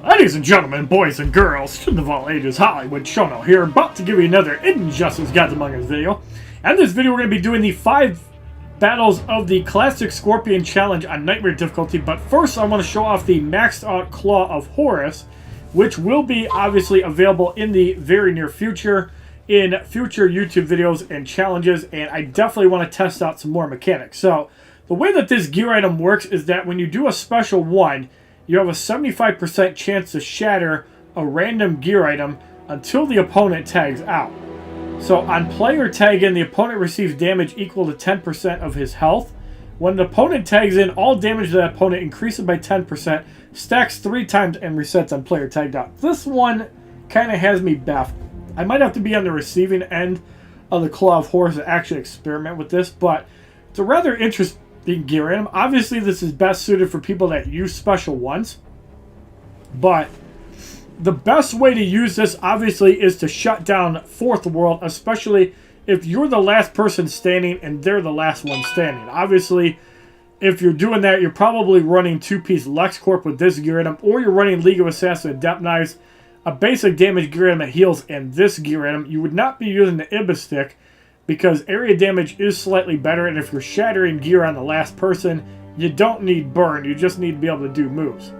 Ladies and gentlemen, boys and girls, students of all ages, HollywoodShono here, about to give you another Injustice Gods Among Us video. And in this video we're going to be doing the 5 battles of the Classic Scorpion challenge on Nightmare difficulty, but first I want to show off the maxed out Claw of Horus, which will be obviously available in the very near future, in future YouTube videos and challenges, and I definitely want to test out some more mechanics. So, the way that this gear item works is that when you do a special one, you have a 75% chance to shatter a random gear item until the opponent tags out. So on player tag in, the opponent receives damage equal to 10% of his health. When the opponent tags in, all damage to that opponent increases by 10%, stacks 3 times, and resets on player tagged out. This one kind of has me baffled. I might have to be on the receiving end of the Claw of Horus to actually experiment with this, but it's a rather interesting gear item. Obviously, this is best suited for people that use special ones, but the best way to use this, obviously, is to shut down Fourth World, especially if you're the last person standing and they're the last one standing. Obviously, if you're doing that, you're probably running 2-piece LexCorp with this gear item, or you're running League of Assassins Adept Knives, a basic damage gear item that heals, and this gear item. You would not be using the Ibis stick, because area damage is slightly better, and if you're shattering gear on the last person, you don't need burn, you just need to be able to do moves.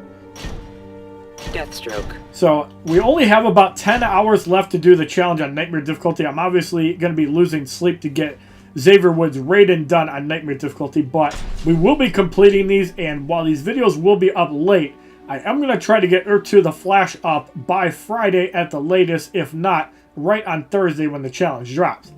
Deathstroke. So, we only have about 10 hours left to do the challenge on Nightmare difficulty. I'm obviously going to be losing sleep to get Xavier Woods Raiden done on Nightmare difficulty, but we will be completing these, and while these videos will be up late, I am going to try to get Earth to the Flash up by Friday at the latest, if not, right on Thursday when the challenge drops.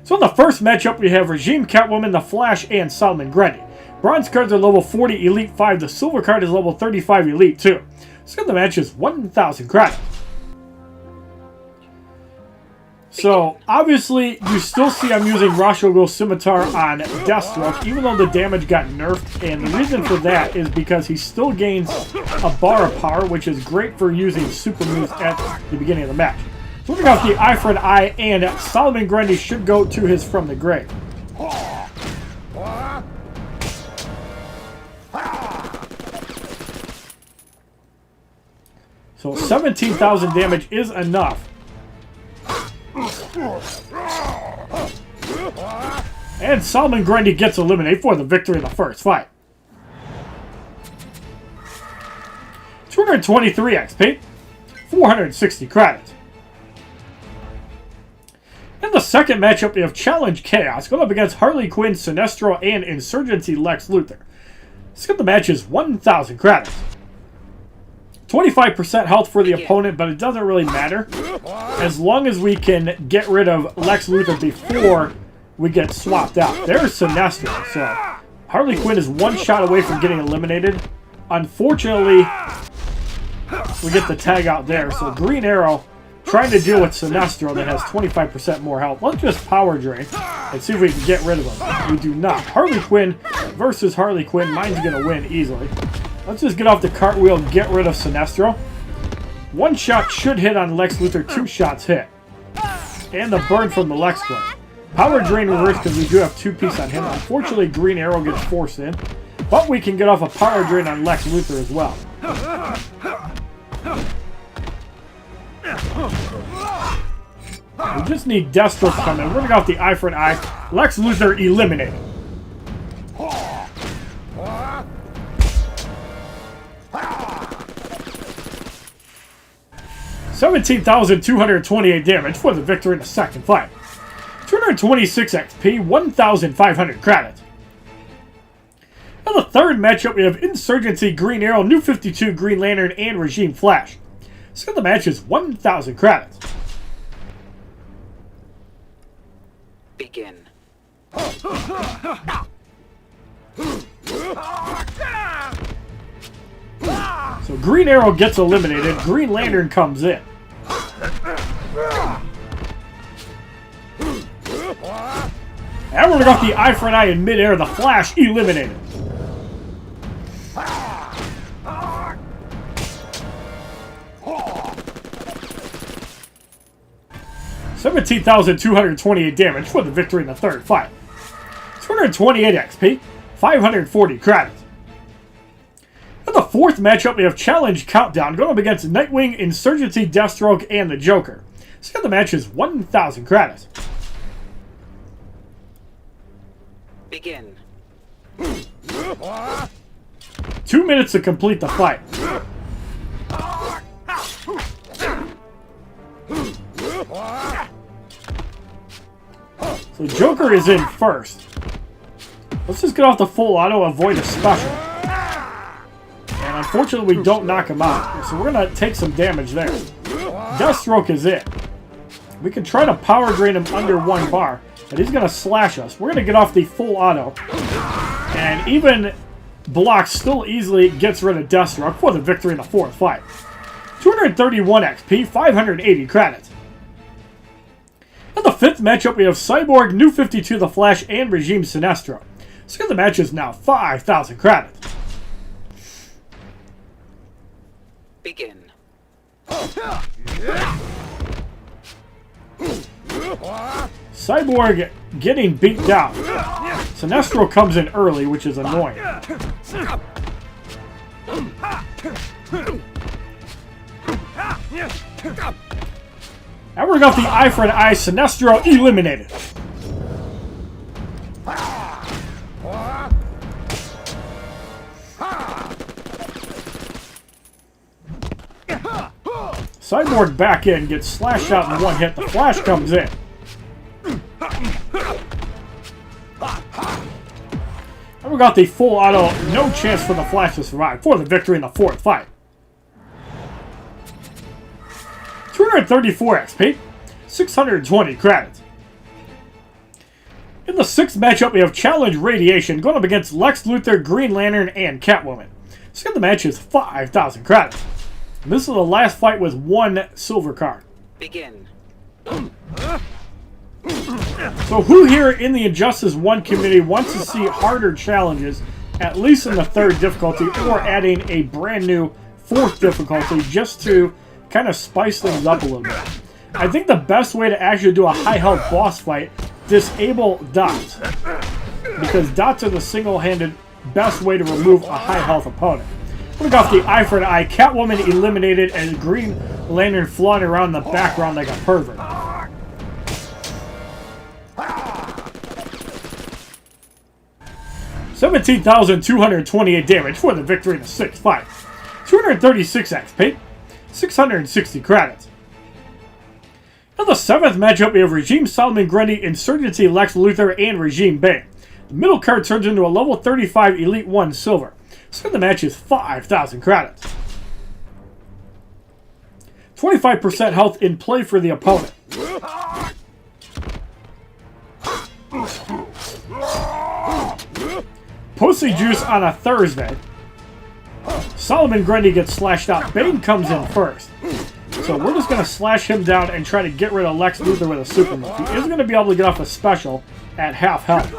So in the first matchup, we have Regime Catwoman, The Flash, and Solomon Grundy. Bronze cards are level 40, Elite 5. The silver card is level 35, Elite 2. So the match is 1,000 credits. So, obviously, you still see I'm using Rashogo Scimitar on Deathstroke, even though the damage got nerfed. And the reason for that is because he still gains a bar of power, which is great for using super moves at the beginning of the match. So looking off the eye for an eye, and Solomon Grundy should go to his From the Grave. So 17,000 damage is enough. And Solomon Grundy gets eliminated for the victory in the first fight. 223 XP, 460 credits. In the second matchup, we have Challenge Chaos going up against Harley Quinn, Sinestro, and Insurgency Lex Luthor. The match is 1,000 credits. 25% health for the opponent, but it doesn't really matter as long as we can get rid of Lex Luthor before we get swapped out. There's Sinestro, so Harley Quinn is 1 shot away from getting eliminated. Unfortunately, we get the tag out there, so Green Arrow trying to deal with Sinestro that has 25% more health. Let's just power drain and see if we can get rid of him. We do not. Harley Quinn versus Harley Quinn. Mine's going to win easily. Let's just get off the cartwheel and get rid of Sinestro. 1 shot should hit on Lex Luthor, 2 shots hit. And the burn from the Lex Blade. Power drain reverse because we do have 2-piece on him. Unfortunately, Green Arrow gets forced in. But we can get off a power drain on Lex Luthor as well. We just need Deathstroke to come in. We're going to go off the eye for an eye. Lex Luthor eliminated. $17,228 damage for the victory in the second fight. 226 XP, 1,500 credits. In the third matchup, we have Insurgency, Green Arrow, New 52, Green Lantern, and Regime Flash. So the match is 1,000 credits. Begin. So Green Arrow gets eliminated. Green Lantern comes in. And we're going to go off the eye for an eye in midair. The Flash eliminated. $17,228 damage for the victory in the third fight. 228 XP, 540 credits. fourth matchup, we have Challenge Countdown going up against Nightwing, Insurgency, Deathstroke, and the Joker. So the match is 1,000 credits. Begin. 2 minutes to complete the fight. So Joker is in first. Let's just get off the full auto, avoid a special. And unfortunately we don't knock him out. So we're going to take some damage there. Deathstroke is in. We can try to power drain him under 1 bar, but he's going to slash us. We're going to get off the full auto. And even Block still easily gets rid of Deathstroke for the victory in the fourth fight. 231 XP, 580 credits. In the fifth matchup, we have Cyborg, New 52, The Flash, and Regime Sinestro. So the match is now 5,000 credits. Begin. Cyborg getting beat down. Sinestro comes in early, which is annoying. And we're got the eye for an eye. Sinestro eliminated. Cyborg back in, gets slashed out in 1 hit. The Flash comes in. And we got the full auto. No chance for the Flash to survive for the victory in the fourth fight. 234 XP, 620 credits. In the sixth matchup, we have Challenge Radiation going up against Lex Luthor, Green Lantern, and Catwoman. So the match is 5,000 credits. And this is the last fight with 1 silver card. Begin. So who here in the Injustice 1 community wants to see harder challenges, at least in the 3rd difficulty, or adding a brand new 4th difficulty just to kind of spice things up a little bit? I think the best way to actually do a high health boss fight, disable dots. Because dots are the single-handed best way to remove a high health opponent. We got the eye for an eye. Catwoman eliminated and Green Lantern flying around the background like a pervert. $17,228 damage for the victory in the 6th fight. 236 XP, 660 credits. In the 7th matchup, we have Regime Solomon Grundy, Insurgency Lex Luthor, and Regime Bane. The middle card turns into a level 35 Elite 1 Silver. So the match is 5,000 credits. 25% health in play for the opponent. Pussy Juice on a Thursday. Solomon Grundy gets slashed out. Bane comes in first. So we're just going to slash him down and try to get rid of Lex Luthor with a super move. He is going to be able to get off a special at half health.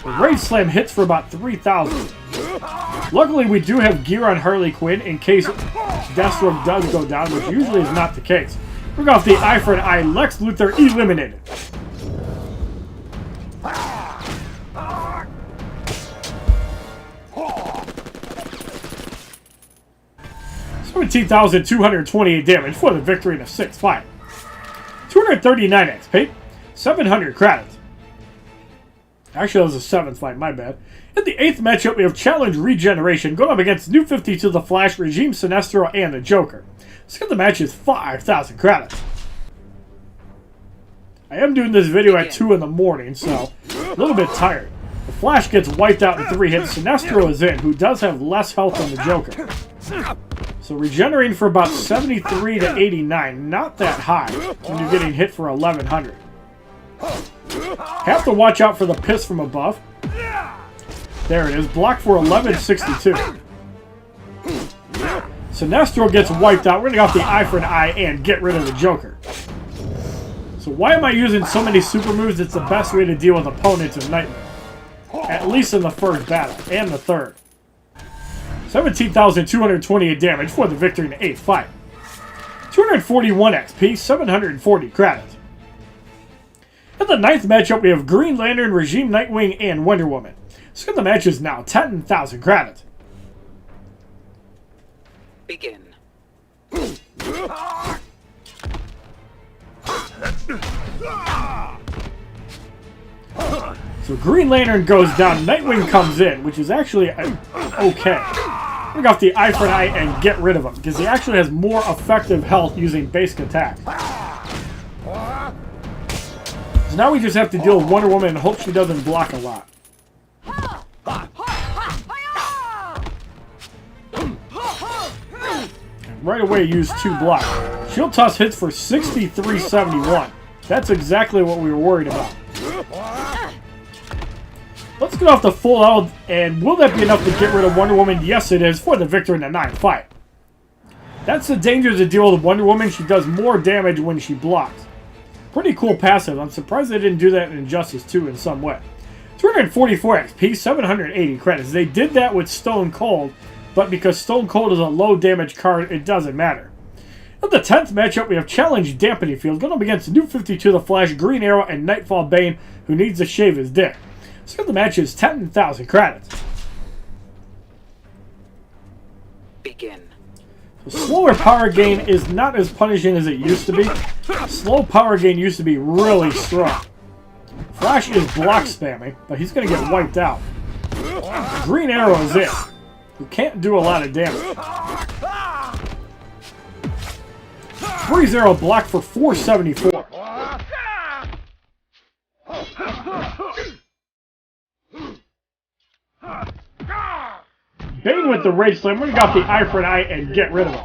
The Rage Slam hits for about 3,000. Luckily, we do have gear on Harley Quinn in case Deathstroke does go down, which usually is not the case. We're going to have the eye for an eye. Lex Luthor eliminated. $17,228 damage for the victory in the 6th fight. 239 XP, 700 credits. Actually, that was the 7th fight, my bad. In the 8th matchup, we have Challenge Regeneration going up against New 52, The Flash, Regime Sinestro, and the Joker. So the match is 5,000 credits. I am doing this video at 2 in the morning, so a little bit tired. The Flash gets wiped out in 3 hits. Sinestro is in, who does have less health than the Joker. So regenerating for about 73 to 89, not that high when you're getting hit for 1,100. Have to watch out for the piss from above. There it is, blocked for 1162. Sinestro gets wiped out. We're going to go off the eye for an eye and get rid of the Joker. So why am I using so many super moves? It's the best way to deal with opponents of Nightmare. At least in the first battle, and the 3rd. 17,228 damage for the victory in the 8th fight. 241 XP, 740 credits. In the 9th matchup, we have Green Lantern, Regime Nightwing, and Wonder Woman. So the match is now 10,000 credits. Begin. So Green Lantern goes down, Nightwing comes in, which is actually okay. Bring off the eye for an eye and get rid of him, because he actually has more effective health using basic attacks. So now we just have to deal with Wonder Woman and hope she doesn't block a lot. And right away use 2 blocks. Shield Toss hits for 63.71. That's exactly what we were worried about. Let's get off the full health, and will that be enough to get rid of Wonder Woman? Yes, it is, for the victory in the 9th fight. That's the danger to deal with Wonder Woman. She does more damage when she blocks. Pretty cool passive. I'm surprised they didn't do that in Injustice 2 in some way. 244 XP, 780 credits. They did that with Stone Cold, but because Stone Cold is a low damage card, it doesn't matter. In the 10th matchup, we have Challenge Dampening Field going up against New 52 The Flash, Green Arrow, and Nightfall Bane, who needs to shave his dick. So the match is 10,000 credits. Begin. So slower power gain is not as punishing as it used to be. Slow power gain used to be really strong. Flash is block spamming, but he's going to get wiped out. Green Arrow is it, who can't do a lot of damage. Freeze Arrow blocked for 474. Bane with the Rage Slam. We're going to got the eye for an eye and get rid of him.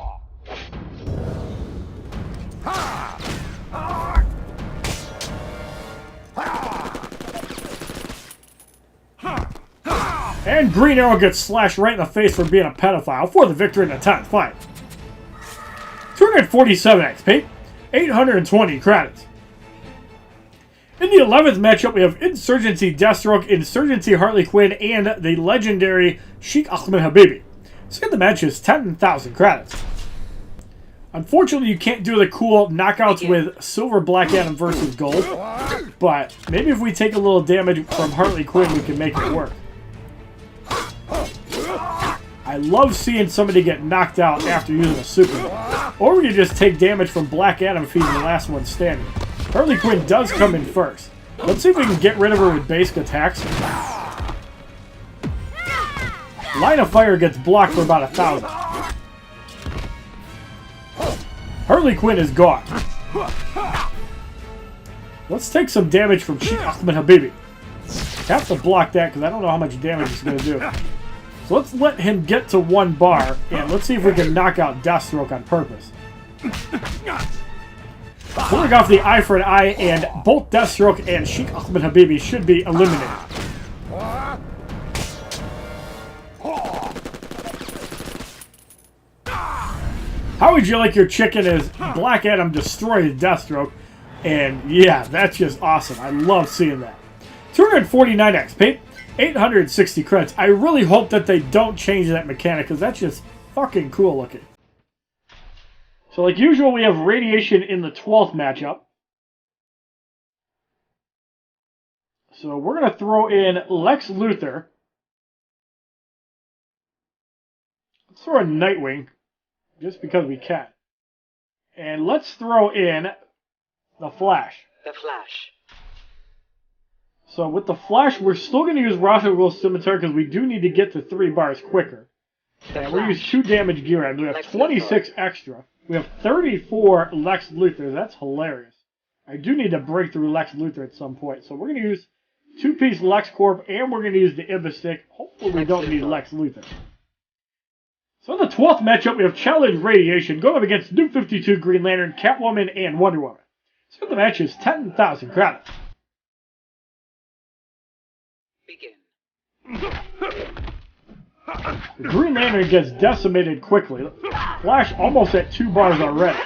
And Green Arrow gets slashed right in the face for being a pedophile for the victory in the 10th fight. 247 XP, 820 credits. In the 11th matchup, we have Insurgency Deathstroke, Insurgency Harley Quinn, and the legendary Sheikh Ahmed Habibi. So the match is 10,000 credits. Unfortunately, you can't do the cool knockouts with Silver Black Adam versus Gold, but maybe if we take a little damage from Harley Quinn, we can make it work. I love seeing somebody get knocked out after using a super. Or we can just take damage from Black Adam if he's the last one standing. Harley Quinn does come in first. Let's see if we can get rid of her with basic attacks. Line of Fire gets blocked for about 1,000. Harley Quinn is gone. Let's take some damage from Sheikh Ahmed Habibi. Have to block that because I don't know how much damage it's going to do. So let's let him get to 1 bar, and let's see if we can knock out Deathstroke on purpose. Pulling off the eye for an eye, and both Deathstroke and Sheikh Ahmed Habibi should be eliminated. How would you like your chicken as Black Adam destroys Deathstroke? And yeah, that's just awesome. I love seeing that. 249 XP, 860 credits. I really hope that they don't change that mechanic because that's just fucking cool looking. So like usual, we have Radiation in the 12th matchup. So we're going to throw in Lex Luthor. Let's throw in Nightwing, just because we can. And let's throw in the Flash. The Flash. So with the Flash, we're still going to use Roswell Scimitar because we do need to get to 3 bars quicker. And we're going to use 2 damage gear items. We have 26 extra. We have 34 Lex Luthors. That's hilarious. I do need to break through Lex Luthor at some point. So we're going to use 2-piece Lex Corp, and we're going to use the Ibis Stick. Hopefully we don't need Lex Luthor. So in the 12th matchup, we have Challenge Radiation going up against New 52, Green Lantern, Catwoman, and Wonder Woman. So the match is 10,000 credits. Begin. The Green Lantern gets decimated quickly. Flash almost at 2 bars already.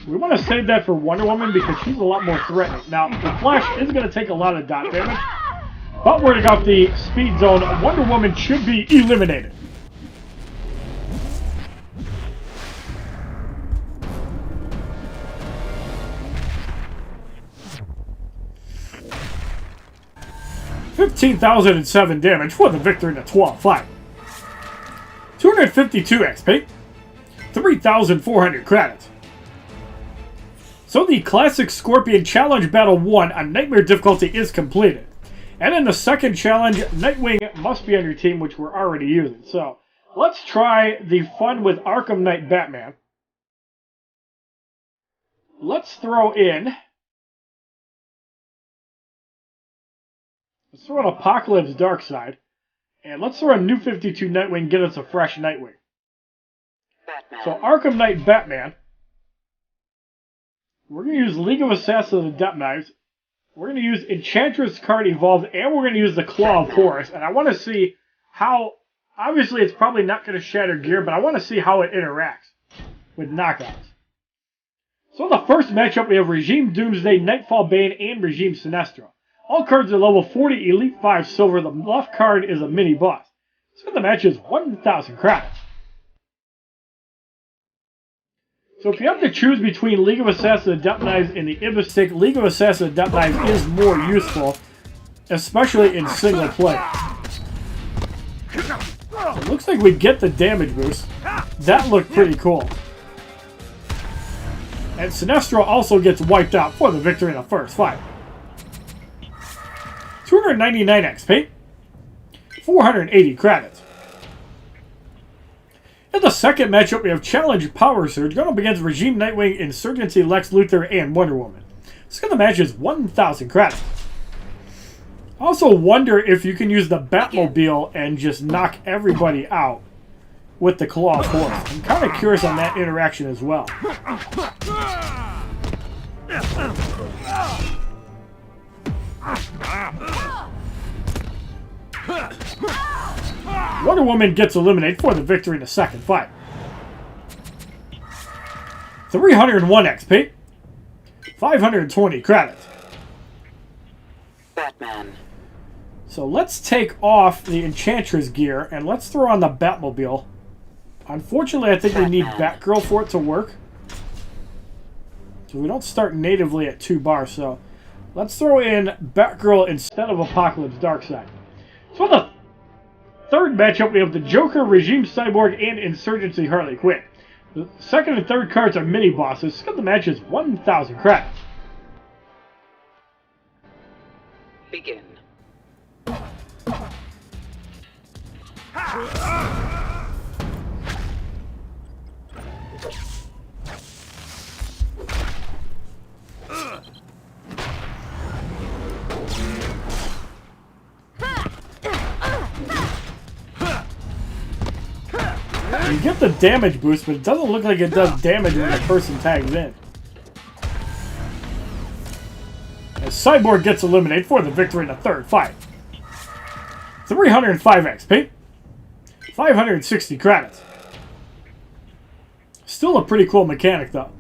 We want to save that for Wonder Woman because she's a lot more threatening. Now, the Flash is going to take a lot of dot damage, but we're going to go off the speed zone. Wonder Woman should be eliminated. 15,007 damage for the victory in a 12 fight. 252 XP. 3,400 credits. So the Classic Scorpion Challenge Battle 1 on Nightmare difficulty is completed. And in the second challenge, Nightwing must be on your team, which we're already using. So, let's try the fun with Arkham Knight Batman. Let's throw in... Let's throw an Apocalypse Darkseid. And let's throw a New 52 Nightwing, get us a fresh Nightwing. Batman. So, Arkham Knight Batman. We're going to use League of Assassins and Adept Knives. We're going to use Enchantress card Evolved, and we're going to use the Claw of Horus. And I want to see how... Obviously, it's probably not going to shatter gear, but I want to see how it interacts with knockouts. So, in the first matchup, we have Regime Doomsday, Nightfall Bane, and Regime Sinestro. All cards are level 40, Elite 5 Silver. The left card is a mini-boss. So, the match is 1,000 credits. So if you have to choose between League of Assassins Adept Knives and the Ibistic, League of Assassins Adept Knives is more useful, especially in single play. It looks like we get the damage boost. That looked pretty cool. And Sinestro also gets wiped out for the victory in the first fight. 299 XP. 480 credits. In the second matchup, we have Challenge Power Surge going up against Regime Nightwing, Insurgency Lex Luthor, and Wonder Woman. The match is 1,000 credits. I also wonder if you can use the Batmobile and just knock everybody out with the Claw of Horus. I'm kind of curious on that interaction as well. Wonder Woman gets eliminated for the victory in the second fight. 301 XP. 520 credits. Batman. So let's take off the Enchantress gear and let's throw on the Batmobile. Unfortunately, I think we need Batgirl for it to work. So we don't start natively at 2 bars, so let's throw in Batgirl instead of Apocalypse Darkseid. So in the third matchup, we have the Joker, Regime Cyborg, and Insurgency Harley Quinn. The second and third cards are mini-bosses. So the match is 1,000 credits. Begin. You get the damage boost, but it doesn't look like it does damage when the person tags in. As Cyborg gets eliminated for the victory in the third fight. 305 XP. 560 credits. Still a pretty cool mechanic, though.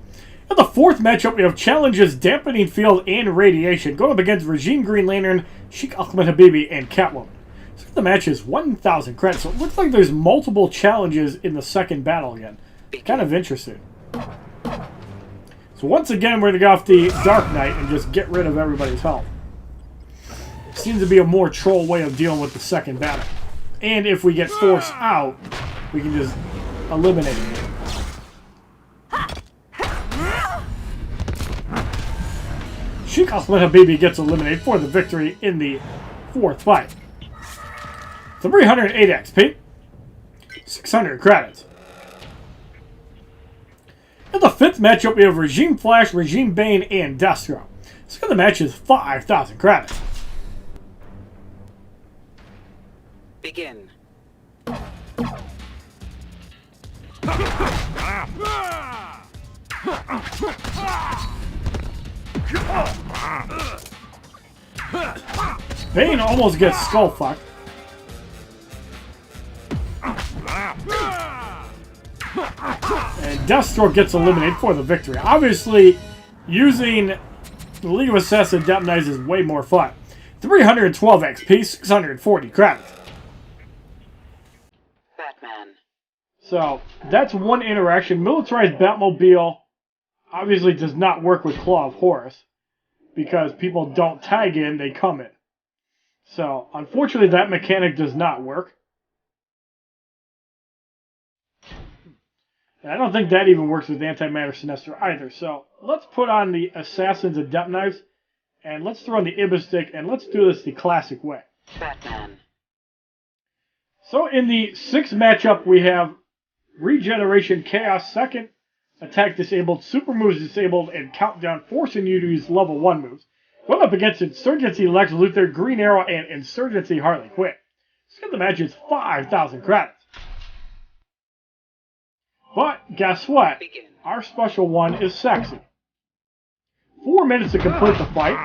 In the fourth matchup, we have challenges Dampening Field and Radiation going up against Regime Green Lantern, Sheikh Ahmed Habibi, and Catwoman. So the match is 1,000 credits. So it looks like there's multiple challenges in the second battle again. Kind of interesting. So once again, we're going to go off the Dark Knight and just get rid of everybody's health. Seems to be a more troll way of dealing with the second battle. And if we get forced out, we can just eliminate it. Sheikh Ahmed Habibi gets eliminated for the victory in the fourth fight. 308 XP. 600 credits. In the fifth matchup, we have Regime Flash, Regime Bane, and Destro. So the match is 5,000 credits. Begin. Bane almost gets skull fucked. And Deathstroke gets eliminated for the victory. Obviously, using the League of Assassins Adept Knights is way more fun. 312 XP, 640 credits. Batman. So, that's one interaction. Militarized Batmobile obviously does not work with Claw of Horus, because people don't tag in, they come in. So, unfortunately, that mechanic does not work. And I don't think that even works with Antimatter Sinestro either. So, let's put on the Assassin's Adept Knives, and let's throw on the Ibis Stick, and let's do this the classic way. Batman. So, in the 6th matchup, we have Regeneration Chaos second, Attack disabled, Super moves disabled, and Countdown, forcing you to use level 1 moves. Going up against Insurgency Lex Luthor, Green Arrow, and Insurgency Harley Quinn. Let's get the match is 5,000 credits. But guess what? Begin. Our special one is sexy. 4 minutes to complete the fight.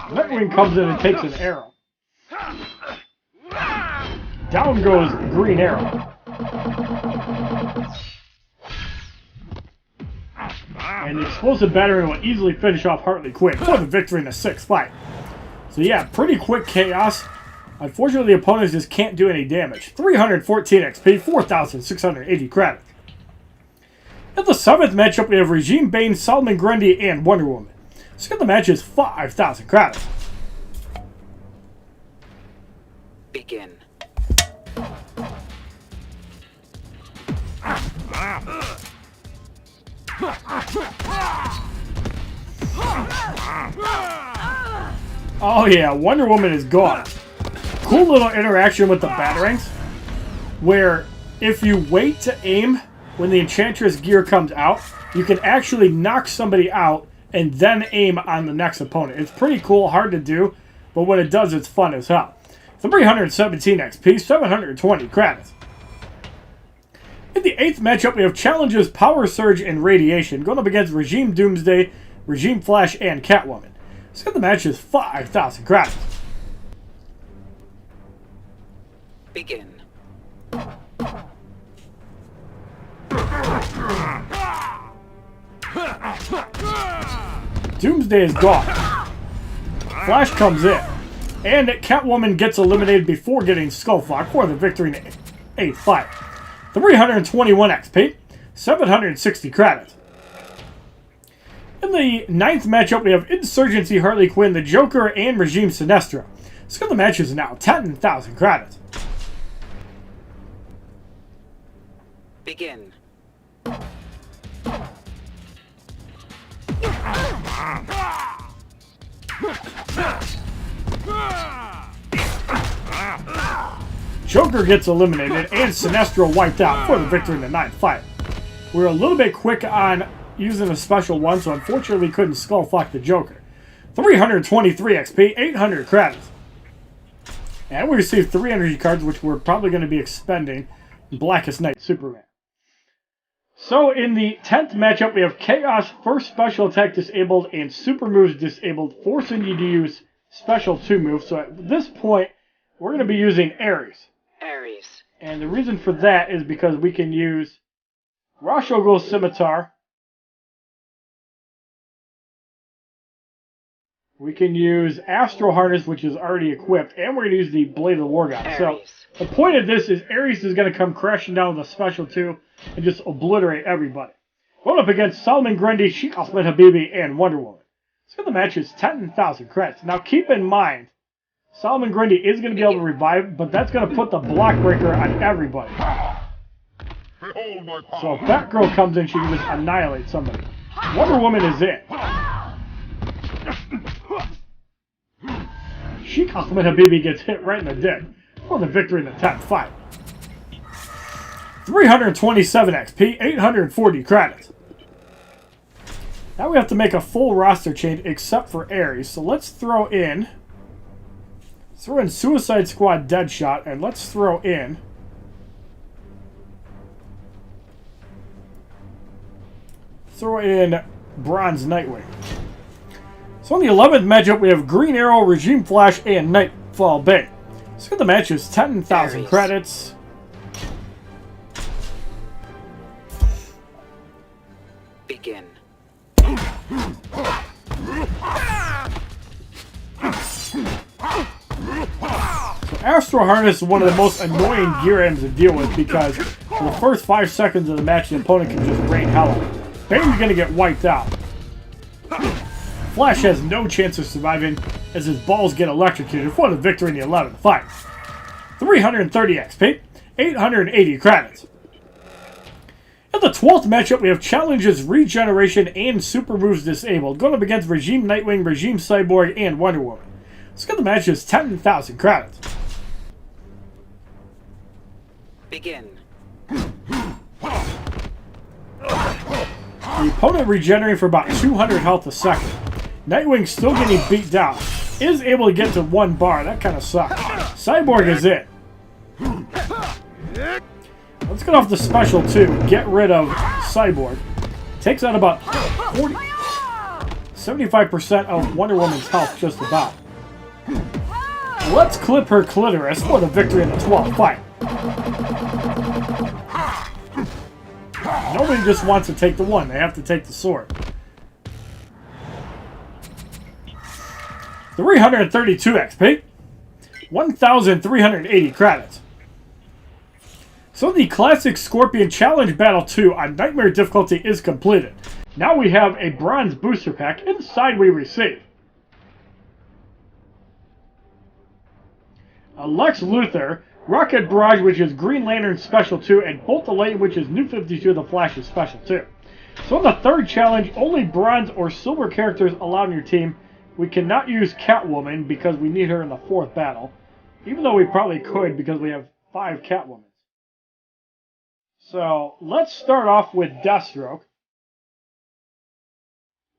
Nightwing comes in and takes an arrow. Down goes Green Arrow. And the explosive battery will easily finish off Harley Quinn for the victory in the 6th fight. So yeah, pretty quick chaos. Unfortunately, the opponents just can't do any damage. 314 XP, 4,680 credits. In the 7th matchup, we have Regime Bane, Solomon Grundy, and Wonder Woman. So get the match is 5,000 credits. Begin. Oh yeah, Wonder Woman is gone. Cool little interaction with the Batarangs, where if you wait to aim when the Enchantress gear comes out, you can actually knock somebody out and then aim on the next opponent. It's pretty cool, hard to do, but when it does, it's fun as hell. 317 XP, 720 credits. In the 8th matchup, we have Challenges, Power Surge, and Radiation, going up against Regime Doomsday, Regime Flash, and Catwoman. So the match is 5,000 credits. Begin. Doomsday is gone. Flash comes in. And Catwoman gets eliminated before getting Skullfuck for the victory in the 8th fight. 321 XP, 760 credits. In the 9th matchup, we have Insurgency Harley Quinn, the Joker, and Regime Sinestro. So the match is now 10,000 credits. Begin. Joker gets eliminated and Sinestro wiped out for the victory in the 9th fight. We were a little bit quick on using a special one, so unfortunately we couldn't skullfuck the Joker. 323 XP, 800 credits. And we received 3 energy cards, which we're probably going to be expending in Blackest Night Superman. So in the 10th matchup, we have Chaos, first special attack disabled, and super moves disabled, forcing you to use special 2 moves. So at this point, we're going to be using Ares. Ares. And the reason for that is because we can use Ra's al Ghul's Scimitar. We can use Astral Harness, which is already equipped, and we're going to use the Blade of the War God. So the point of this is Ares is going to come crashing down with a special 2 and just obliterate everybody. Going up against Solomon Grundy, Sheikh Ahmed Habibi, and Wonder Woman. So the match is 10,000 credits. Now keep in mind, Solomon Grundy is going to be able to revive, but that's going to put the block breaker on everybody. So if Batgirl comes in, she can just annihilate somebody. Wonder Woman is in. Sheikh Ahmed Habibi gets hit right in the dick for the victory in the 10th fight. 327 XP, 840 credits. Now we have to make a full roster change except for Ares. So let's throw in Suicide Squad Deadshot, and let's throw in Bronze Nightwing. So in the 11th matchup, we have Green Arrow, Regime Flash, and Nightfall Bane. So the match is 10,000 credits. Begin. So Astro Harness is one of the most annoying gear items to deal with because for the first 5 seconds of the match, the opponent can just rain hell on him. Bane's going to get wiped out. Flash has no chance of surviving as his balls get electrocuted for the victory in the 11th fight. 330 XP, 880 credits. In the 12th matchup, we have Challenges, Regeneration, and Super Moves Disabled, going up against Regime Nightwing, Regime Cyborg, and Wonder Woman. Let's get the match is 10,000 credits. Begin. The opponent regenerating for about 200 health a second. Nightwing still getting beat down. Is able to get to 1 bar. That kind of sucks. Cyborg is it. Let's get off the special 2. Get rid of Cyborg. Takes out about 75% of Wonder Woman's health just about. Let's clip her clitoris for the victory in the 12th fight. Nobody just wants to take the 1. They have to take the sword. 332 XP. 1,380 credits. So the Classic Scorpion Challenge Battle 2 on Nightmare difficulty is completed. Now we have a bronze booster pack. Inside we receive a Lex Luthor, Rocket Barrage, which is Green Lantern Special 2, and Bolt the Light, which is New 52, the Flash's Special 2. So in the 3rd challenge, only bronze or silver characters allowed in your team. We cannot use Catwoman because we need her in the 4th battle, even though we probably could because we have 5 Catwomen. So let's start off with Deathstroke.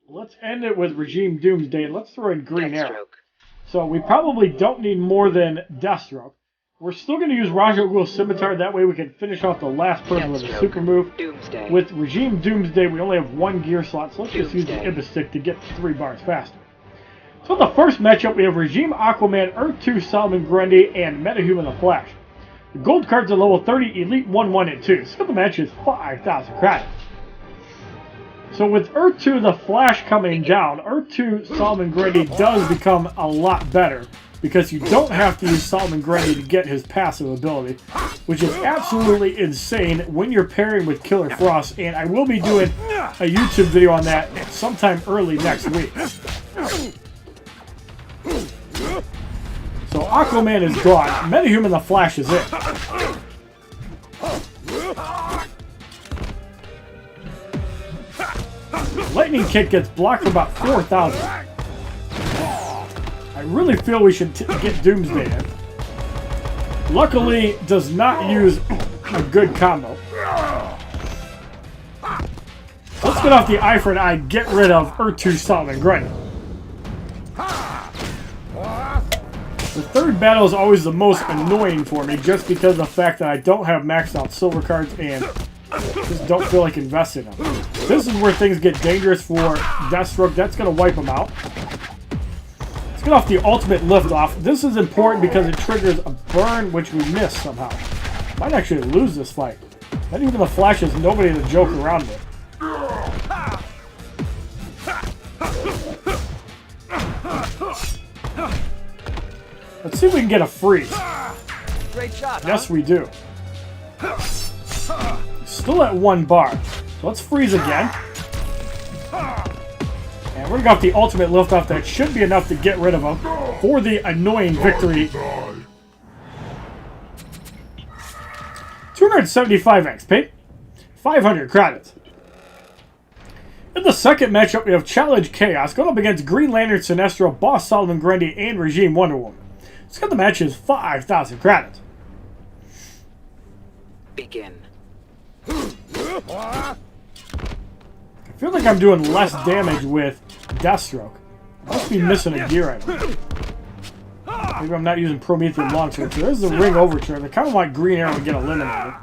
Let's end it with Regime Doomsday, and let's throw in Green Arrow. So we probably don't need more than Deathstroke. We're still going to use Ra's al Ghul's Scimitar, that way we can finish off the last person with a super move. Doomsday. With Regime Doomsday, we only have 1 gear slot, so let's just use the Ibis Stick to get 3 bars faster. So in the first matchup, we have Regime Aquaman, Earth 2 Solomon Grundy, and Metahuman the Flash. The gold cards are level 30, Elite 1, 1, and 2. So the match is 5,000 credits. So with Earth 2 the Flash coming down, Earth 2 Solomon Grundy does become a lot better because you don't have to use Solomon Grundy to get his passive ability, which is absolutely insane when you're pairing with Killer Frost, and I will be doing a YouTube video on that sometime early next week. So Aquaman is gone. Metahuman the Flash is it. Lightning Kick gets blocked for about 4,000. I really feel we should get Doomsday in. Luckily, does not use a good combo. Let's get off the eye for an eye, get rid of Earth 2 Solomon Grundy. The 3rd battle is always the most annoying for me just because of the fact that I don't have maxed out silver cards and just don't feel like investing in them. This is where things get dangerous for Deathstroke. That's going to wipe him out. Let's get off the ultimate lift off. This is important because it triggers a burn, which we missed somehow. Might actually lose this fight. Not even the Flash has nobody to joke around with. Let's see if we can get a freeze. Great shot. Yes, we do. Still at 1 bar. So let's freeze again. And we're going to go off the ultimate lift off. That should be enough to get rid of him for the annoying victory. 275 XP. 500 credits. In the 2nd matchup, we have Challenge Chaos going up against Green Lantern, Sinestro, Boss Solomon Grundy, and Regime Wonder Woman. Let's get the match is 5,000 credits. Begin. I feel like I'm doing less damage with Deathstroke. I must be missing a gear item. Maybe I'm not using Promethean Longsword. So there's the Ring Overture. I kind of want Green Arrow to get eliminated.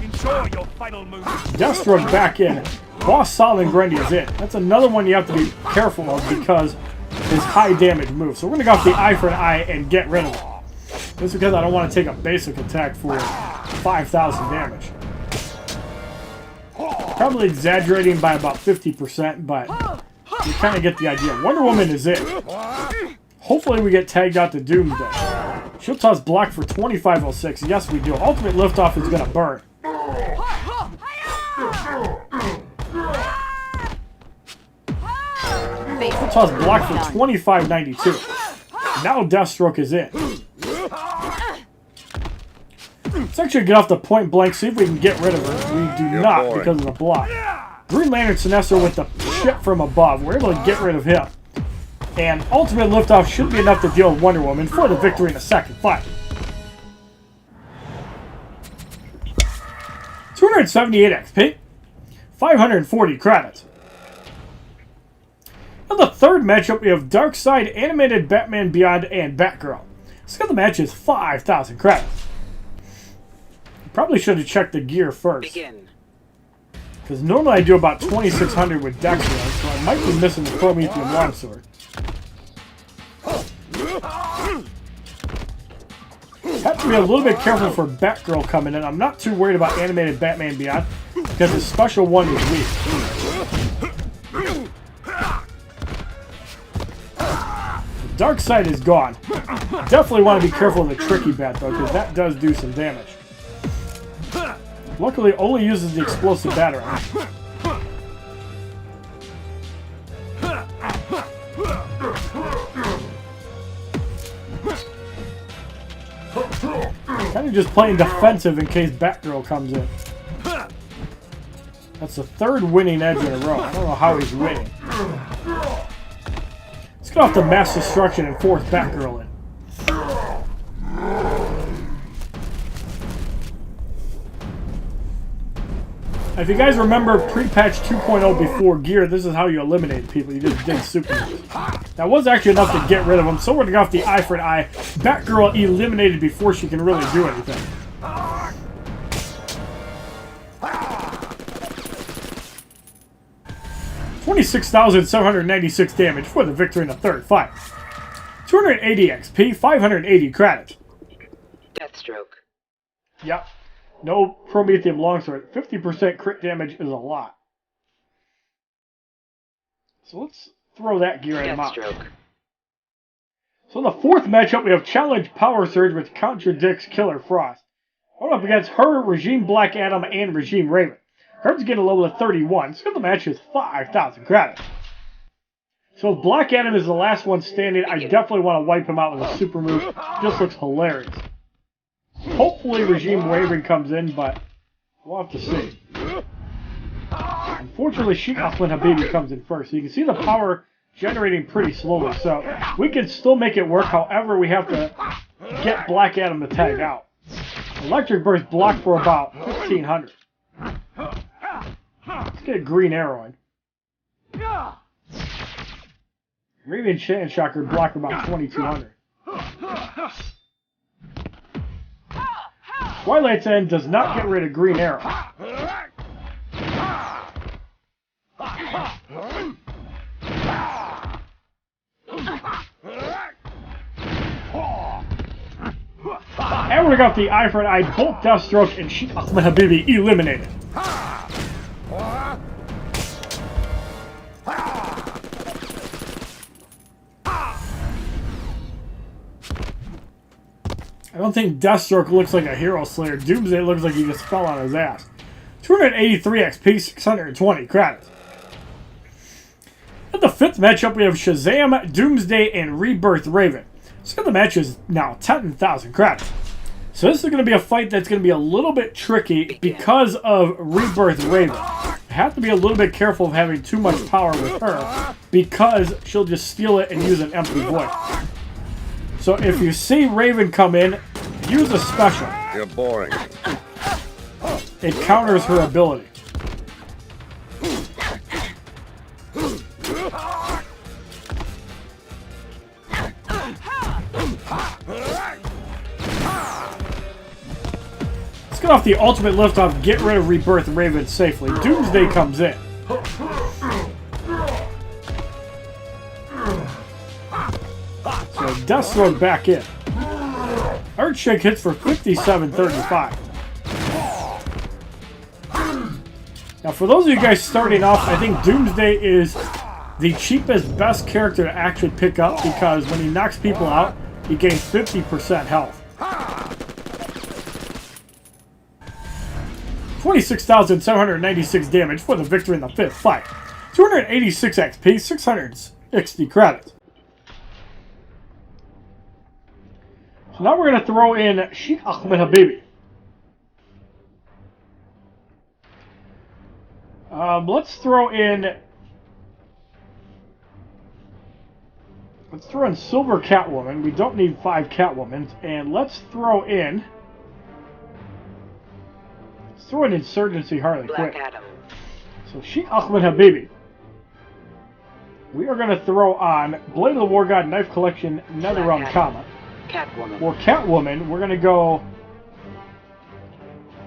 Enjoy your final move. Deathstroke back in. Boss Solomon Grundy is it. That's another one you have to be careful of because his high damage move. So we're going to go off the eye for an eye and get rid of it. This is because I don't want to take a basic attack for 5,000 damage. Probably exaggerating by about 50%, but you kind of get the idea. Wonder Woman is it. Hopefully we get tagged out to Doomsday. Shield toss block for 2506. Yes, we do. Ultimate liftoff is going to burn. Shield toss block for 2592. Now Deathstroke is in. Let's actually get off the point blank, see if we can get rid of her. We do not because of the block. Green Lantern Sinestro with the ship from above. We're able to get rid of him. And ultimate liftoff should be enough to deal with Wonder Woman for the victory in the second fight. 278 XP. 540 credits. In the third matchup, we have Darkseid, Animated Batman Beyond, and Batgirl. Let's get the match is 5,000 credits. Probably should have checked the gear first. Because normally I do about 2,600 with Dexter, so I might be missing the Promethean Longsword. Have to be a little bit careful for Batgirl coming in. I'm not too worried about Animated Batman Beyond, because his special one is weak. Darkseid is gone. Definitely want to be careful of the Tricky Bat, though, because that does do some damage. Luckily, it only uses the explosive battering. Kind of just playing defensive in case Batgirl comes in. That's the third winning edge in a row. I don't know how he's winning. Let's get off the Mass Destruction and force Batgirl in. If you guys remember pre-patch 2.0 before gear, this is how you eliminate people. You just did super moves. That was actually enough to get rid of them. So we're going to go off the eye for an eye. Batgirl eliminated before she can really do anything. $26,796 damage for the victory in the third fight. 280 XP, 580 credits. Deathstroke. Yep. No Promethean Longsword. 50% crit damage is a lot. So let's throw that gear at him out. So in the fourth matchup, we have Challenge Power Surge, which contradicts Killer Frost. Going up against her, Regime Black Adam, and Regime Raven. Her's getting a level of 31, so the match is 5,000 credits. So if Black Adam is the last one standing, I definitely want to wipe him out with a super move. Just looks hilarious. Hopefully Regime Raven comes in, but we'll have to see. Unfortunately, Sheikh Osman Habibi comes in first. So you can see the power generating pretty slowly. So we can still make it work. However, we have to get Black Adam to tag out. Electric Burst blocked for about 1,500. Let's get a Green Arrow in. Raven Sand Shocker blocked about 2,200. Twilight's End does not get rid of Green Arrow. And we got the eye for an eye, both Deathstroke and Sheikh Ahmed Habibi eliminated. I don't think Deathstroke looks like a hero slayer. Doomsday looks like he just fell on his ass. 283 XP, 620 credits. In the fifth matchup, we have Shazam, Doomsday, and Rebirth Raven. So the match is now 10,000 credits. So this is going to be a fight that's going to be a little bit tricky because of Rebirth Raven. I have to be a little bit careful of having too much power with her because she'll just steal it and use an empty void. So if you see Raven come in, use a special. You're boring. It counters her ability. Let's get off the ultimate liftoff, get rid of Rebirth Raven safely. Doomsday comes in. So Deathstroke back in. Earthshake hits for 57.35. Now for those of you guys starting off, I think Doomsday is the cheapest, best character to actually pick up because when he knocks people out, he gains 50% health. 26,796 damage for the victory in the 5th fight. 286 XP, 660 credits. So now we're going to throw in Sheikh Ahmed Habibi. Let's throw in Silver Catwoman. We don't need 5 Catwomans. And let's throw in Insurgency Harley Quinn. So Sheikh Ahmed Habibi. We are going to throw on Blade of the War God Knife Collection NetherRealm Comma. Catwoman. For Catwoman, we're going to go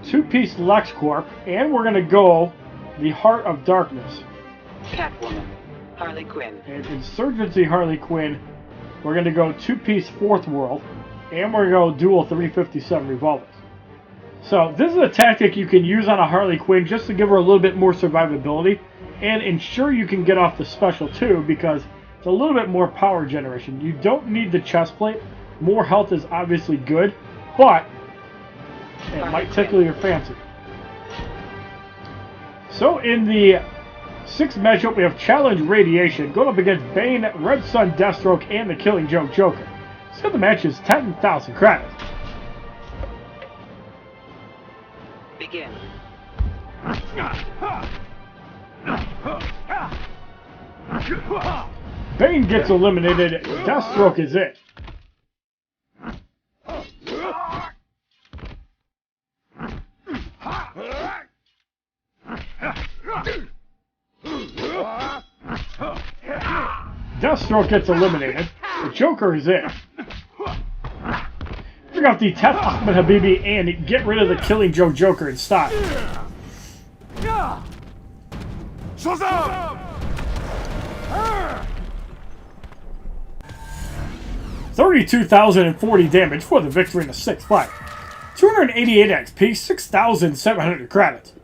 2-piece LexCorp, and we're going to go the Heart of Darkness. Catwoman. Harley Quinn. And Insurgency Harley Quinn, we're going to go 2-piece Fourth World, and we're going to go dual 357 revolvers. So this is a tactic you can use on a Harley Quinn just to give her a little bit more survivability and ensure you can get off the special too, because it's a little bit more power generation. You don't need the chest plate. More health is obviously good, but it might tickle your fancy. So in the 6th matchup, we have Challenge Radiation going up against Bane, Red Sun, Deathstroke, and the Killing Joke Joker. So the match is 10,000 credits. Begin. Bane gets eliminated. Deathstroke is it. Deathstroke gets eliminated. The Joker is it. Bring out the Tef Ahmed Habibi and get rid of the Killing Joke Joker in style. 32,040 damage for the victory in the 6th fight. 288 XP, 6,700 credits.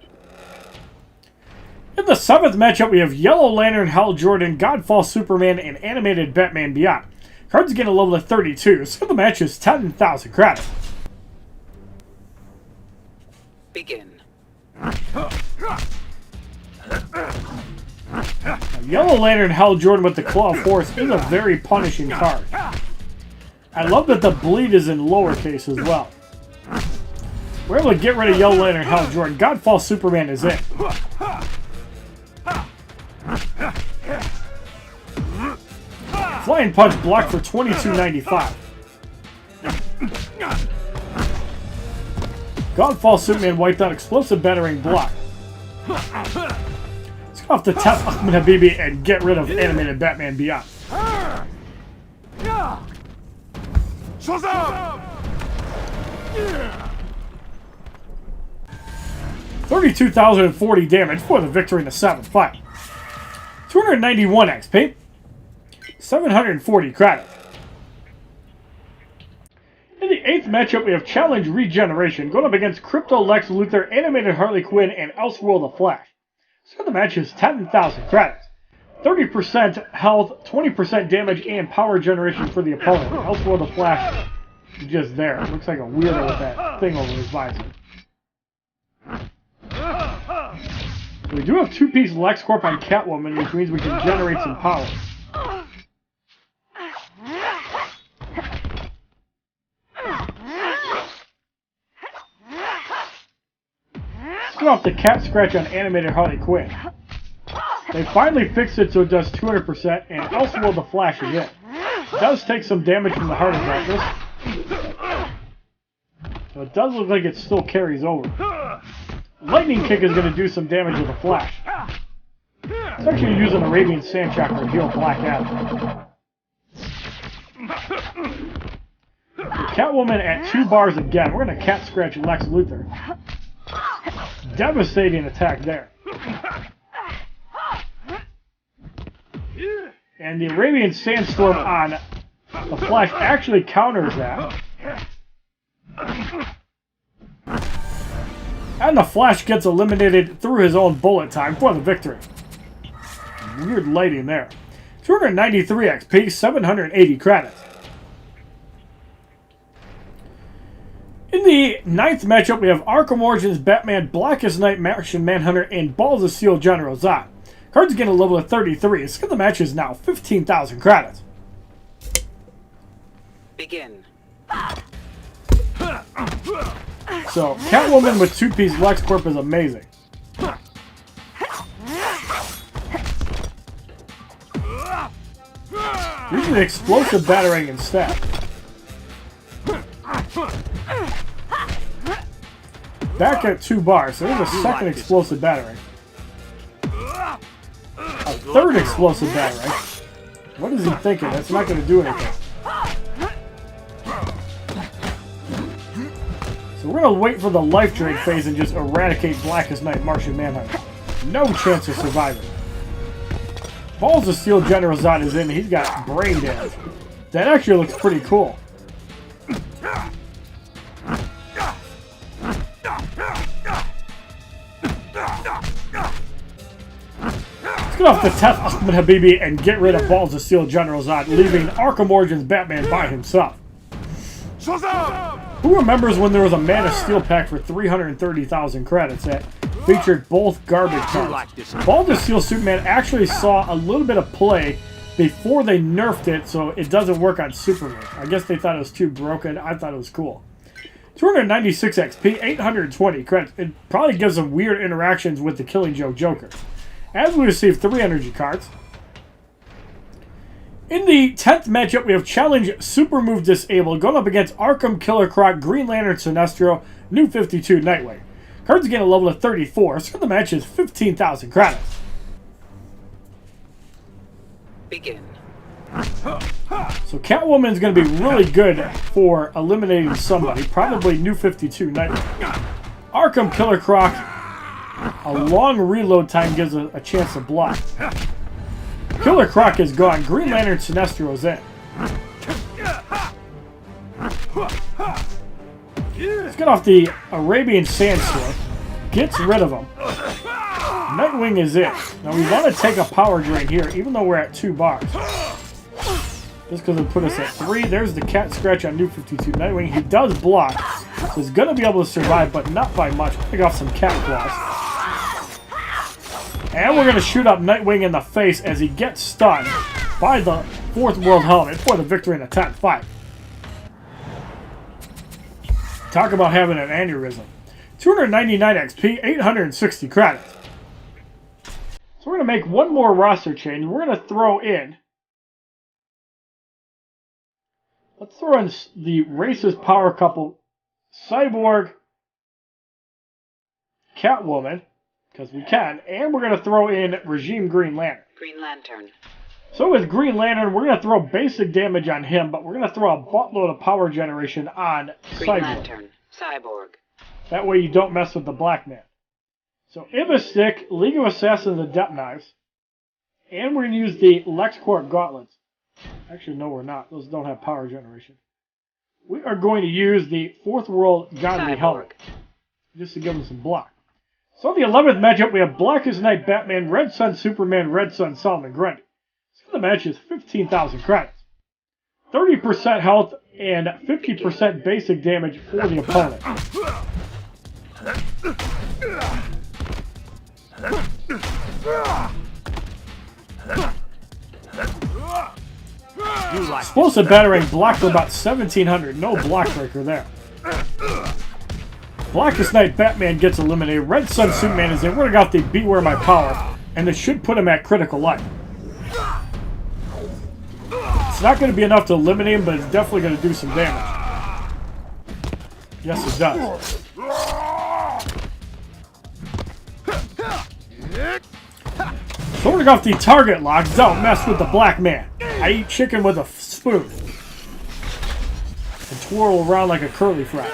In the 7th matchup, we have Yellow Lantern, Hal Jordan, Godfall Superman, and Animated Batman Beyond. Cards get a level of 32, so the match is 10,000 credits. Begin. Yellow Lantern, Hal Jordan with the Claw of Force is a very punishing card. I love that the bleed is in lowercase as well. We're able to get rid of Yellow Lantern, Hal Jordan. Godfall Superman is it. Flying Punch blocked for $22.95. Godfall Superman wiped out Explosive Battering block. Let's go off the Tef Ahmed Habibi and get rid of Animated Batman Beyond. 32,040 damage for the victory in the 7th fight. 291 XP. 740 credits. In the 8th matchup, we have Challenge Regeneration going up against Crypto Lex Luthor, Animated Harley Quinn, and Elseworld the Flash. So the match is 10,000 credits. 30% health, 20% damage, and power generation for the opponent. Elseworld the Flash is just there. It looks like a weirdo with that thing over his visor. So we do have 2-piece LexCorp on Catwoman, which means we can generate some power. Let's get off the Cat Scratch on Animated Harley Quinn. They finally fixed it so it does 200%, and Elseworld the Flash is it. It does take some damage from the Heart of Darkness. So it does look like it still carries over. Lightning Kick is going to do some damage with the Flash. It's actually using a Radiant Sand Chakra to heal Black Adam. Catwoman at 2 bars again. We're going to Cat Scratch Lex Luthor. Devastating attack there. And the Arabian Sandstorm on the Flash actually counters that. And the Flash gets eliminated through his own bullet time for the victory. Weird lighting there. 293 XP, 780 credits. In the 9th matchup, we have Arkham Origins Batman, Blackest Night Martian Manhunter, and Balls of Steel General Zod. Cards get a level of 33. The skill of the match is now 15,000 credits. Begin. So, Catwoman with 2-piece LexCorp is amazing. Using the explosive battering instead. Back at 2 bars, so there's a second explosive battering. A third explosive battering. What is he thinking? That's not going to do anything. So we're going to wait for the life drain phase and just eradicate Blackest Night Martian Manhunter. No chance of surviving. Balls of Steel General Zod is in. He's got brain damage. That actually looks pretty cool. Let's get off the Teth Ahmed Habibi and get rid of Balls of Steel General Zod, leaving Arkham Origins Batman by himself. Who remembers when there was a Man of Steel pack for 330,000 credits that featured both garbage cards? Balls of Steel Superman actually saw a little bit of play before they nerfed it, so it doesn't work on Superman. I guess they thought it was too broken. I thought it was cool. 296 XP, 820 credits. It probably gives them weird interactions with the Killing Joke Joker. As we receive 3 energy cards. In the 10th matchup, we have Challenge Super Move Disabled going up against Arkham Killer Croc, Green Lantern Sinestro, New 52 Nightwing. Cards get a level of 34, so the match is 15,000 credits. Begin. So Catwoman's going to be really good for eliminating somebody, probably New 52 Nightwing. Arkham Killer Croc, a long reload time gives a chance to block. Killer Croc is gone. Green Lantern Sinestro is in. Let's get off the Arabian Sandstorm. Gets rid of him. Nightwing is in. Now we want to take a power drain here, even though we're at 2 bars. Just because it put us at 3. There's the cat scratch on New 52 Nightwing. He does block, so he's going to be able to survive, but not by much. Pick off some cat claws. And we're going to shoot up Nightwing in the face as he gets stunned by the 4th World Helmet for the victory in the 10th fight. Talk about having an aneurysm. 299 XP, 860 credits. So we're going to make one more roster change. We're going to throw in... Let's throw in the racist power couple, Cyborg, Catwoman, because we can, and we're going to throw in Regime Green Lantern. Green Lantern. So with Green Lantern, we're going to throw basic damage on him, but we're going to throw a buttload of power generation on Green Cyborg. Lantern. Cyborg. That way you don't mess with the Black Man. So Ibistic, League of Assassins, Adept Knives, and we're going to use the LexCorp Gauntlets. Actually, no, we're not. Those don't have power generation. We are going to use the 4th World Godly Helmet, just to give them some block. So in the 11th matchup, we have Blackest Night Batman, Red Sun Superman, Red Sun Solomon Grundy. So the match is 15,000 credits. 30% health and 50% basic damage for the opponent. Explosive battering blocked for about 1,700. No block breaker there. Blackest Night Batman gets eliminated. Red Sun Superman is in. We're going to got the Beware My Power, and this should put him at critical life. It's not going to be enough to eliminate him, but it's definitely going to do some damage. Yes, it does. So we're going to go off the target locks. Don't mess with the Black Man. I eat chicken with a spoon. And twirl around like a curly fry.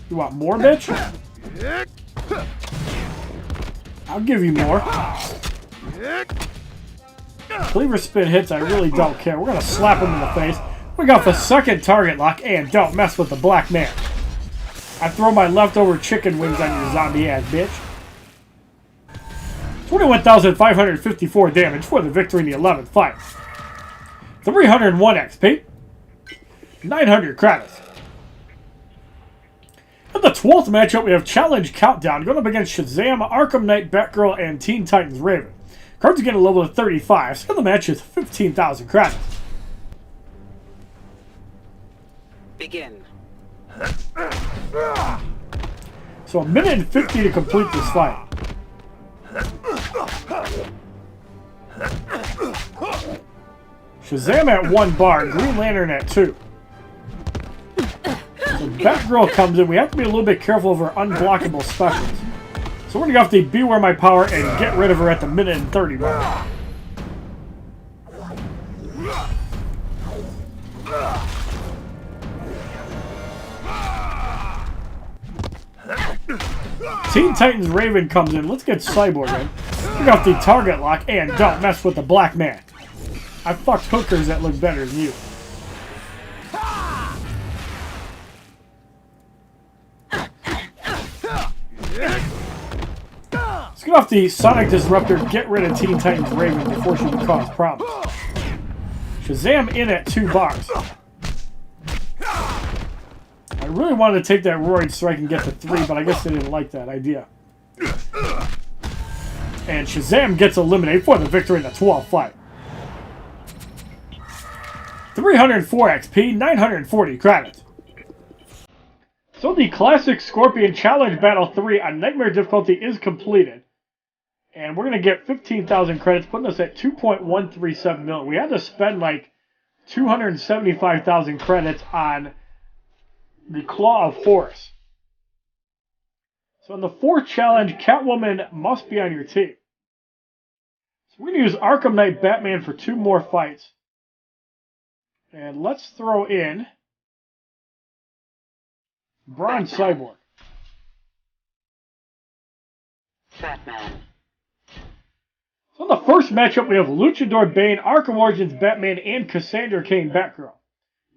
You want more, bitch? I'll give you more. Cleaver spin hits, I really don't care. We're going to slap him in the face. We got the second target lock, and don't mess with the Black Man. I throw my leftover chicken wings on your zombie ass, bitch. 21,554 damage for the victory in the 11th fight. 301 XP. 900 credits. In the 12th matchup, we have Challenge Countdown going up against Shazam, Arkham Knight Batgirl, and Teen Titans Raven. Cards get a level of 35, so the match is 15,000 credits. Begin. So 1 minute and 50 to complete this fight. Shazam at 1 bar, Green Lantern at 2. So Batgirl comes in. We have to be a little bit careful of her unblockable specials. So we're going to have to beware my power and get rid of her at the minute and 30 mark. Teen Titans Raven comes in. Let's get Cyborg in. Bring off the target lock and don't mess with the black man. I fucked hookers that look better than you. Let's get off the Sonic Disruptor, get rid of Teen Titans Raven before she can cause problems. Shazam in at 2 bars. I really wanted to take that Roid so I can get to 3, but I guess they didn't like that idea. And Shazam gets eliminated for the victory in the 12th fight. 304 XP, 940 credits. So the Classic Scorpion Challenge Battle 3 on Nightmare difficulty is completed. And we're going to get 15,000 credits, putting us at 2.137 million. We had to spend like 275,000 credits on the Claw of Force. So in the 4th challenge, Catwoman must be on your team. So we're going to use Arkham Knight Batman for 2 more fights. And let's throw in Bronze Cyborg. Batman. So in the first matchup, we have Luchador Bane, Arkham Origins Batman, and Cassandra Cain Batgirl.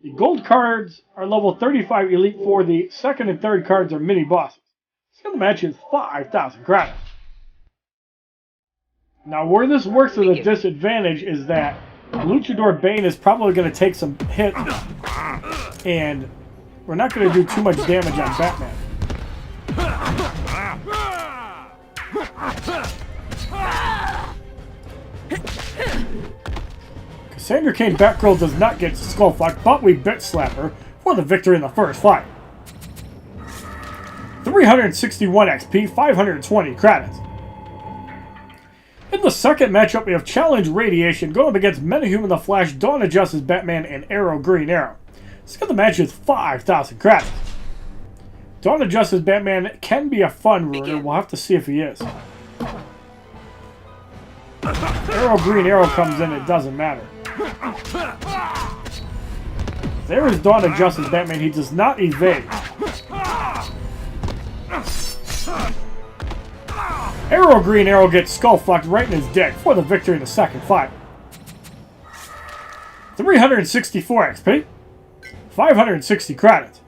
The gold cards are level 35 Elite 4. The second and third cards are mini bosses. So the match is 5,000 credits. Now where this works as a disadvantage is that Luchador Bane is probably going to take some hits, and we're not going to do too much damage on Batman. Cassandra Cain Batgirl does not get Skullfuck, but we bit slap her for the victory in the first fight. 361 XP, 520 credits. In the second matchup, we have Challenge Radiation going up against Metahuman the Flash, Dawn of Justice Batman, and Arrow Green Arrow. Let's get the match with 5,000 credits. Dawn of Justice Batman can be a fun ruler. We'll have to see if he is. Arrow Green Arrow comes in, it doesn't matter. There is Dawn of Justice Batman. He does not evade. Arrow Green Arrow gets skull-fucked right in his dick for the victory in the second fight. 364 XP. 560 credits.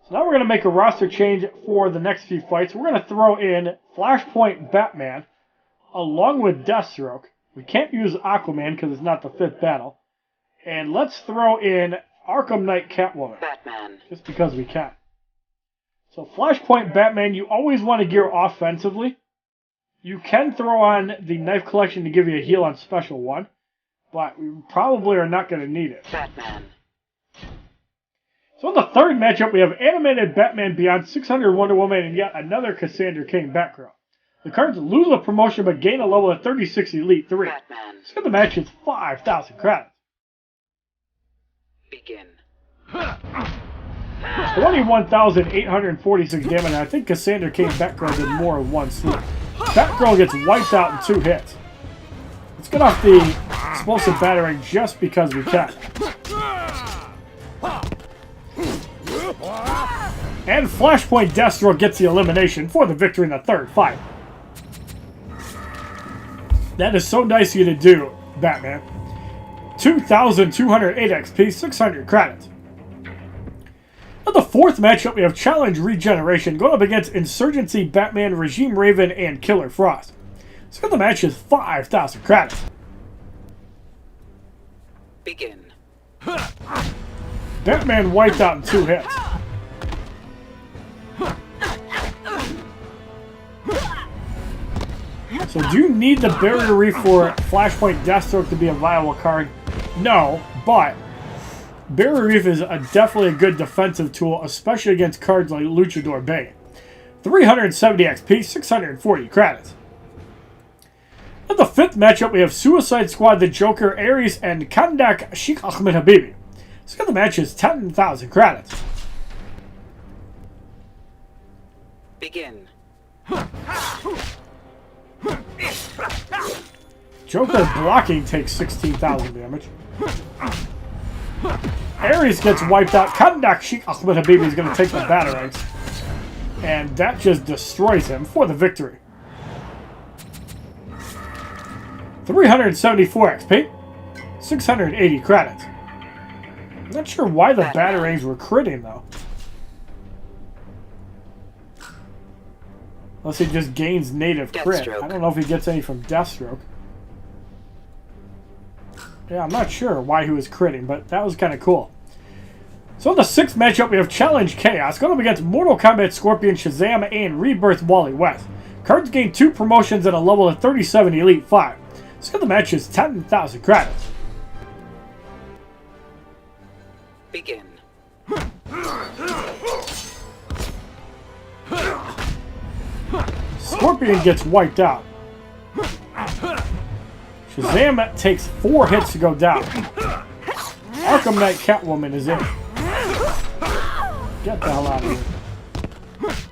So now we're going to make a roster change for the next few fights. We're going to throw in Flashpoint Batman along with Deathstroke. We can't use Aquaman because it's not the 5th battle. And let's throw in Arkham Knight Catwoman. Batman. Just because we can. So Flashpoint Batman, you always want to gear offensively. You can throw on the Knife Collection to give you a heal on Special 1. But we probably are not going to need it. Batman. So in the third matchup, we have Animated Batman Beyond, 600 Wonder Woman, and yet another Cassandra Cain Batgirl. The cards lose a promotion but gain a level of 36 Elite 3. Batman. So the match is 5,000 credits. Begin. 21,846 damage. I think Cassandra Cain Batgirl did more in one swoop. Batgirl gets wiped out in 2 hits. Let's get off the explosive battering just because we can. And Flashpoint Deathstroke gets the elimination for the victory in the third fight. That is so nice of you to do, Batman. 2,208 XP, 600 credits. In the fourth matchup, we have Challenge Regeneration going up against Insurgency Batman, Regime Raven, and Killer Frost. So the match is 5,000 credits. Begin. Batman wiped out in 2 hits. So do you need the Barrier Reef for Flashpoint Deathstroke to be a viable card? No, but Barrier Reef is definitely a good defensive tool, especially against cards like Luchador Bay. 370 XP, 640 credits. In the 5th matchup, we have Suicide Squad, the Joker, Ares, and Kandak Sheikh Ahmed Habibi. Score the match is 10,000 credits. Begin. Joker blocking takes 16,000 damage. Ares gets wiped out. Kandak Sheikh Ahmed Habibi is going to take the Batarangs. And that just destroys him for the victory. 374 XP. 680 credits. I'm not sure why the Batarangs were critting, though. Unless he just gains native crit. I don't know if he gets any from Deathstroke. Yeah, I'm not sure why he was critting, but that was kind of cool. So in the 6th matchup, we have Challenge Chaos going up against Mortal Kombat Scorpion, Shazam, and Rebirth Wally West. Cards gain 2 promotions at a level of 37 Elite 5. So the match is 10,000 credits. Begin. Scorpion gets wiped out. Shazam takes 4 hits to go down. Arkham Knight Catwoman is in. Get the hell out of here.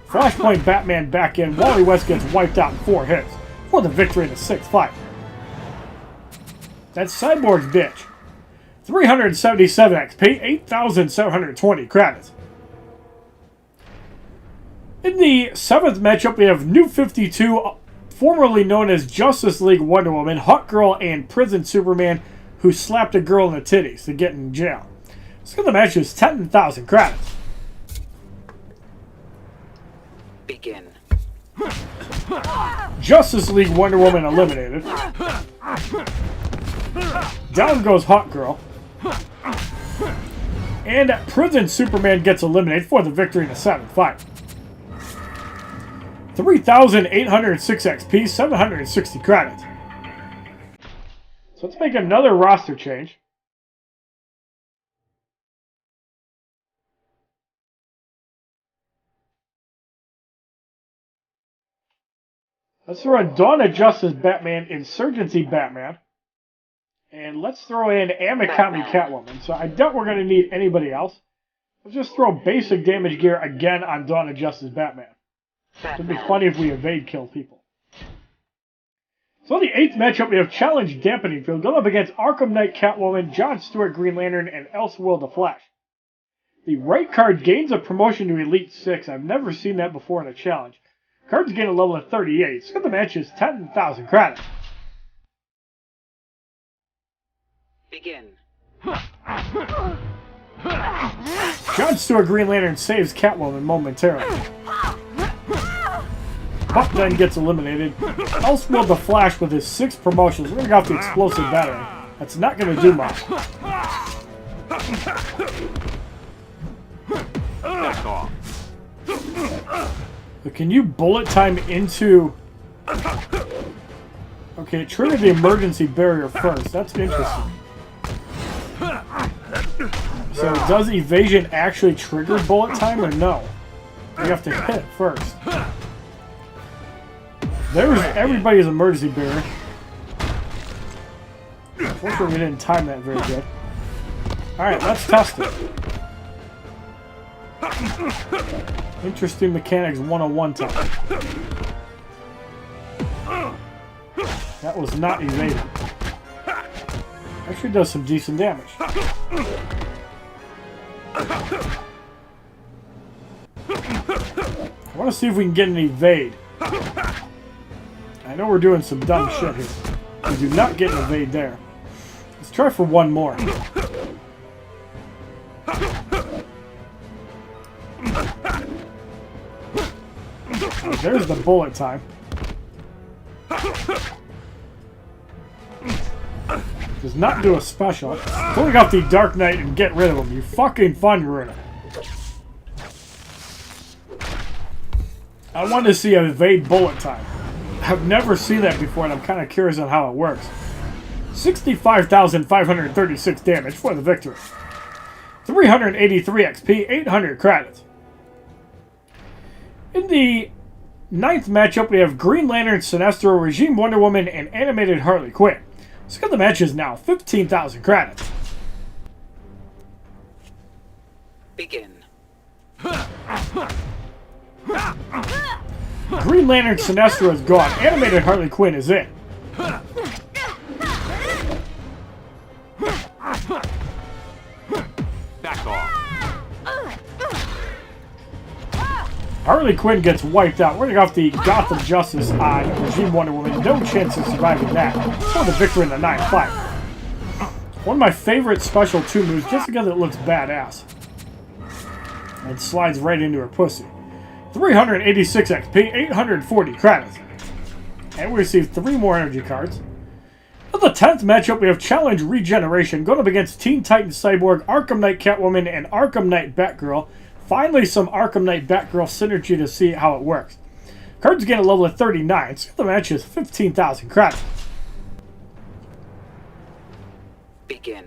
Flashpoint Batman back in. Wally West gets wiped out in 4 hits for the victory in the 6th fight. That's Cyborg's bitch. 377 XP, 8,720 credits. In the 7th matchup, we have New 52, formerly known as Justice League Wonder Woman, Hawk Girl, and Prison Superman, who slapped a girl in the titties to get in jail. So the match is 10,000 credits. Begin. Justice League Wonder Woman eliminated. Down goes Hawk Girl. And Prison Superman gets eliminated for the victory in the 7th fight. 3,806 XP, 760 credits. So let's make another roster change. Let's throw in Dawn of Justice Batman, Insurgency Batman. And let's throw in Amikami Catwoman. So I doubt we're going to need anybody else. Let's just throw basic damage gear again on Dawn of Justice Batman. It'd be funny if we evade kill people. So in the 8th matchup, we have Challenge Dampening Field going up against Arkham Knight Catwoman, John Stewart Green Lantern, and Elseworld the Flash. The right card gains a promotion to Elite 6. I've never seen that before in a challenge. Cards gain a level of 38. So the match is 10,000 credits. Begin. John Stewart Green Lantern saves Catwoman momentarily. Buck then gets eliminated. Elseworld the Flash with his 6 promotions. We're going to go off the explosive battery. That's not going to do much. Back off. But can you bullet time into... Okay, trigger the emergency barrier first. That's interesting. So does evasion actually trigger bullet time or no? You have to hit it first. There's everybody's emergency barrier. Unfortunately, we didn't time that very good. Alright, let's test it. Interesting mechanics 101 time. That was not evaded. Actually does some decent damage. I want to see if we can get an evade. I know we're doing some dumb shit here. We do not get an evade there. Let's try for one more. Oh, there's the bullet time. Does not do a special. Pulling off the Dark Knight and get rid of him. You fucking fun ruiner. I want to see evade bullet time. I've never seen that before, and I'm kind of curious on how it works. 65,536 damage for the victory. 383 XP, 800 credits. In the 9th matchup, we have Green Lantern, Sinestro, Regime Wonder Woman, and Animated Harley Quinn. Let's get the matches now. 15,000 credits. Begin. Green Lantern, Sinestro is gone. Animated Harley Quinn is in. Back off. Harley Quinn gets wiped out. We're going to go off the Gotham Justice on Regime Wonder Woman. No chance of surviving that. For the victory in the 9th fight. One of my favorite special 2 moves just because it looks badass. And slides right into her pussy. 386 XP, 840 credits. And we receive 3 more energy cards. In the 10th matchup, we have Challenge Regeneration going up against Teen Titans Cyborg, Arkham Knight Catwoman, and Arkham Knight Batgirl. Finally, some Arkham Knight Batgirl synergy to see how it works. Cards gain a level of 39, so the match is 15,000 credits. Begin.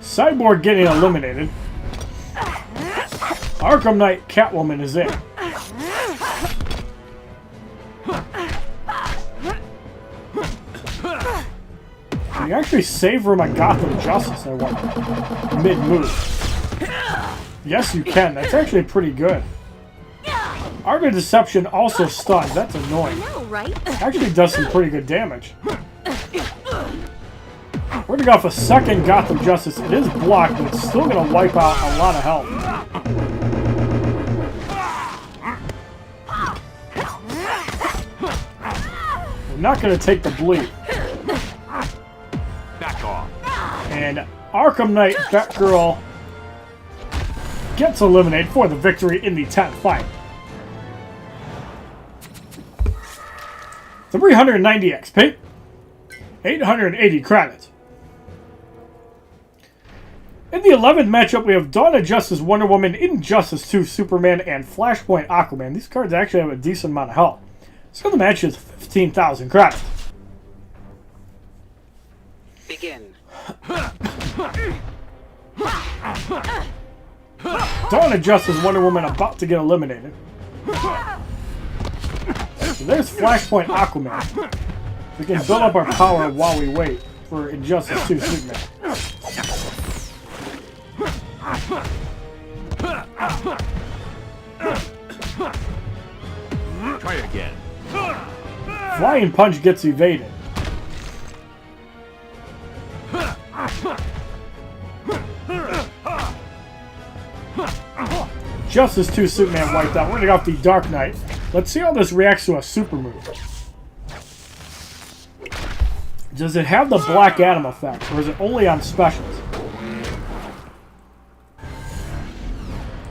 Cyborg getting eliminated. Arkham Knight Catwoman is in. Can you actually save her my Gotham Justice, I wonder? Mid-move. Yes, you can. That's actually pretty good. Art of Deception also stuns. That's annoying. Actually does some pretty good damage. We're going to go off a second Gotham Justice. It is blocked, but it's still going to wipe out a lot of health. We're not going to take the bleed. Back off. And Arkham Knight Batgirl gets eliminated for the victory in the 10th fight. 390 XP. 880 credits. In the 11th matchup, we have Dawn of Justice Wonder Woman, Injustice 2 Superman, and Flashpoint Aquaman. These cards actually have a decent amount of health. So the match is 15,000 credits. Begin. Dawn of Justice Wonder Woman about to get eliminated. So there's Flashpoint Aquaman. We can build up our power while we wait for Injustice 2 Superman. Try it again. Flying Punch gets evaded. Justice 2 Superman wiped out. We're going to go off the Dark Knight. Let's see how this reacts to a super move. Does it have the Black Adam effect, or is it only on specials?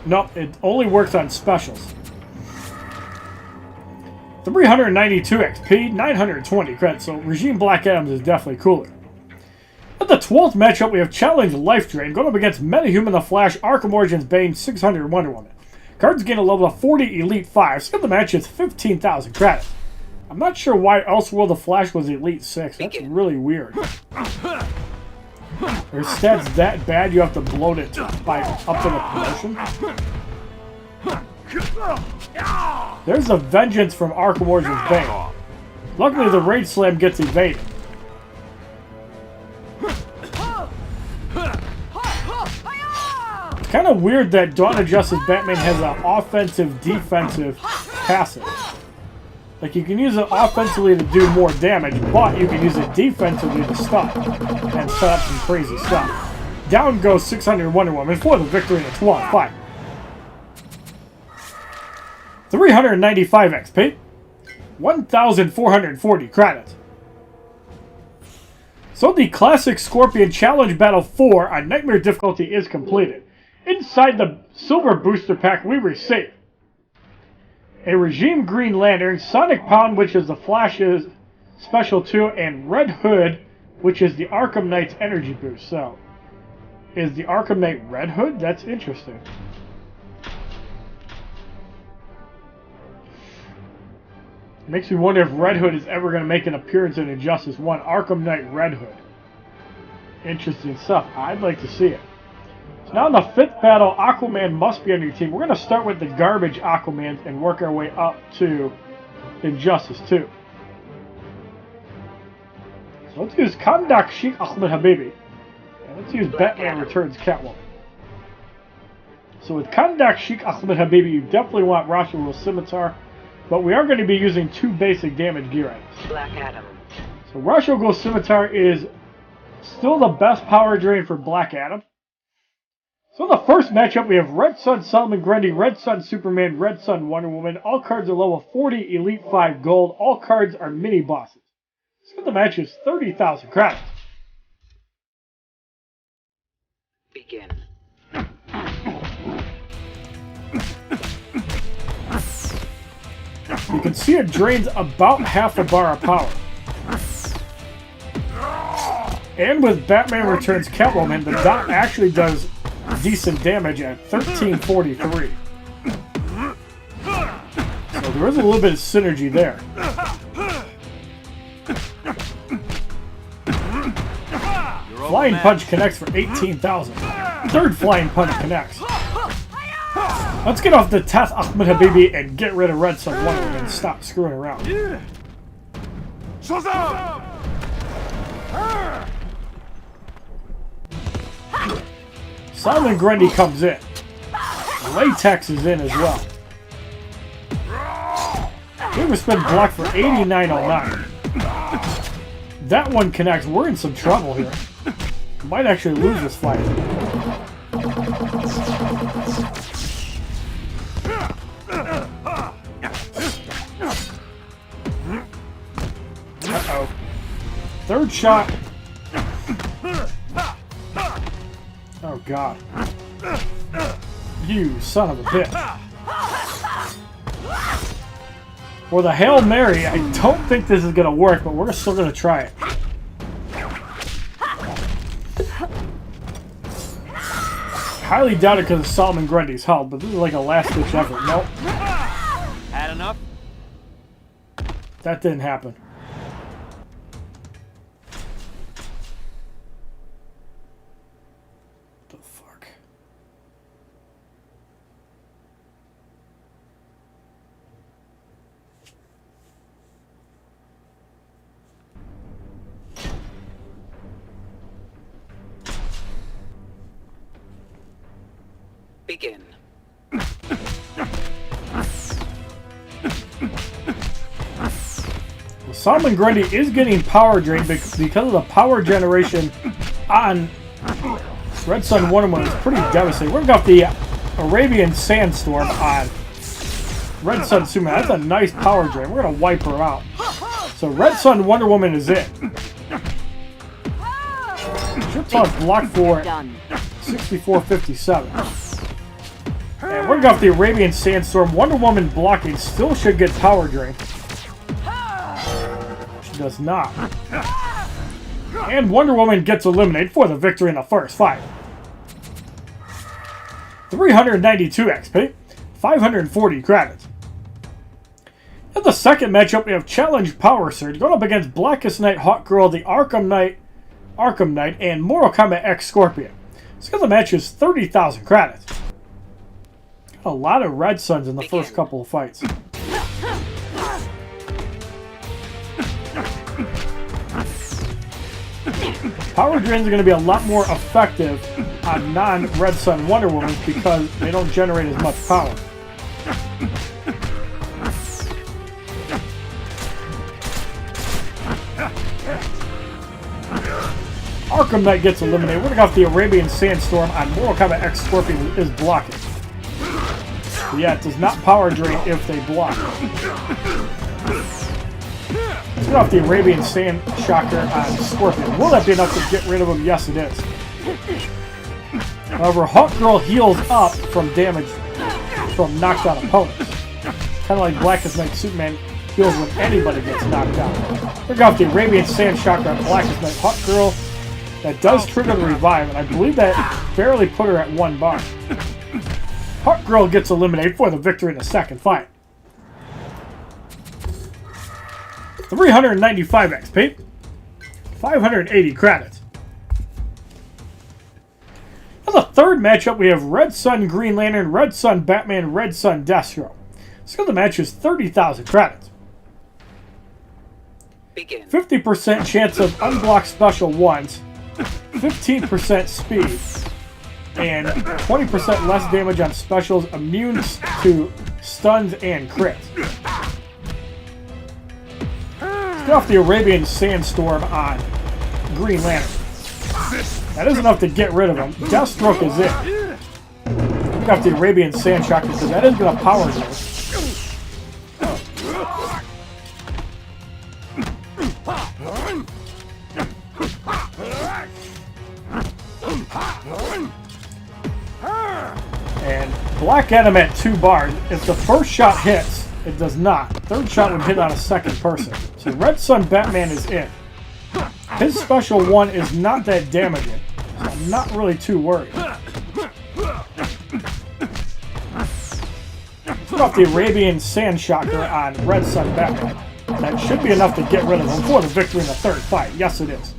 Nope, it only works on specials. 392 XP, 920 credits, so Regime Black Adams is definitely cooler. At the 12th matchup, we have Challenge Life Drain, going up against Metahuman the Flash, Arkham Origins Bane, 600 Wonder Woman. Cards gain a level of 40 Elite 5, so the match is 15,000 credits. I'm not sure why Elseworld the Flash was Elite 6, that's really weird. Are stats that bad you have to bloat it by up to the promotion? There's a Vengeance from Arkham Origins Bane. Luckily the Rage Slam gets evaded. It's kind of weird that Dawn of Justice Batman has an offensive-defensive passive. Like, you can use it offensively to do more damage, but you can use it defensively to stun and set up some crazy stuff. Down goes 600 Wonder Woman for the victory in the 12th fight. 395 XP, 1,440 credits. So the Classic Scorpion Challenge Battle 4 on Nightmare difficulty is completed. Inside the Silver Booster Pack we receive a Regime Green Lantern, Sonic Pound, which is the Flash's Special 2, and Red Hood, which is the Arkham Knight's energy boost. So, is the Arkham Knight Red Hood? That's interesting. Makes me wonder if Red Hood is ever going to make an appearance in Injustice 1. Arkham Knight Red Hood. Interesting stuff. I'd like to see it. So now in the 5th battle, Aquaman must be on your team. We're going to start with the garbage Aquamans and work our way up to Injustice 2. So let's use Kandak Sheikh Ahmed Habibi. And let's use Batman Returns Catwoman. So with Kandak Sheikh Ahmed Habibi, you definitely want Rosharul Scimitar. But we are going to be using 2 basic damage gear items. Black Adam. So Rosharul Scimitar is still the best power drain for Black Adam. So in the first matchup, we have Red Sun Solomon Grundy, Red Sun Superman, Red Sun Wonder Woman. All cards are level 40, Elite 5 Gold. All cards are mini bosses. So the match is 30,000 credits. Begin. You can see it drains about half a bar of power. And with Batman Returns Catwoman, the dot actually does decent damage at 1343. So there is a little bit of synergy there. Flying Punch connects for 18,000. Third Flying Punch connects. Let's get off the Teth Ahmed Habibi and get rid of Red Sun Wonder Woman and stop screwing around. Solomon Grundy comes in. Latex is in as well. Overspin blocked for 8909. That one connects. We're in some trouble here. Might actually lose this fight. Uh-oh. Third shot. Oh, God. You son of a bitch. For the Hail Mary, I don't think this is going to work, but we're still going to try it. Highly doubt it because of Solomon Grundy's health, but this is like a last-ditch effort. Nope. Had enough? That didn't happen. The fuck? Begin. Well, Solomon Grundy is getting power drained because of the power generation on Red Sun Wonder Woman is pretty devastating. We're going to go off the Arabian Sandstorm on Red Sun Superman. That's a nice power drain. We're going to wipe her out. So Red Sun Wonder Woman is in. Trip toss blocked for 6457. And we're going to go off the Arabian Sandstorm. Wonder Woman blocking still should get power drain. She does not. And Wonder Woman gets eliminated for the victory in the first fight. 392 XP, 540 credits. In the second matchup, we have Challenge Power Surge going up against Blackest Night, Hawk Girl, the Arkham Knight, and Mortal Kombat X Scorpion. So the match is 30,000 credits. A lot of Red Suns in the first couple of fights. Power drains are going to be a lot more effective on non-Red Sun Wonder Woman because they don't generate as much power. Arkham Knight gets eliminated. We're going to go off the Arabian Sandstorm on Mortal Kombat X Scorpion is blocking. But yeah, it does not power drain if they block. Let's get off the Arabian Sand Shocker on Scorpion. Will that be enough to get rid of him? Yes, it is. However, Hawk Girl heals up from damage from knocked out opponents. Kind of like Blackest Night Superman feels when anybody gets knocked out. We're going off the Arabian Sand Shocker on Blackest Night Hawk Girl. That does trigger the revive, and I believe that barely put her at 1 bar. Hawk Girl gets eliminated for the victory in the second fight. 395 XP. 580 credits. For the third matchup, we have Red Sun Green Lantern, Red Sun Batman, Red Sun Destro. So the match is 30,000 credits. Begin. 50% chance of unblocked special ones, 15% speed, and 20% less damage on specials, immune to stuns and crits. Let's get off the Arabian Sandstorm on Green Lantern. That is enough to get rid of him. Deathstroke is in. Look off the Arabian Sand Shocker because that is going to power this. And Black Adam at 2 bars. If the first shot hits, it does not. Third shot would hit on a second person. So Red Sun Batman is in. His special 1 is not that damaging, so I'm not really too worried. Let's go off the Arabian Sand Shocker on Red Sun Batman. That should be enough to get rid of him for the victory in the third fight. Yes, it is.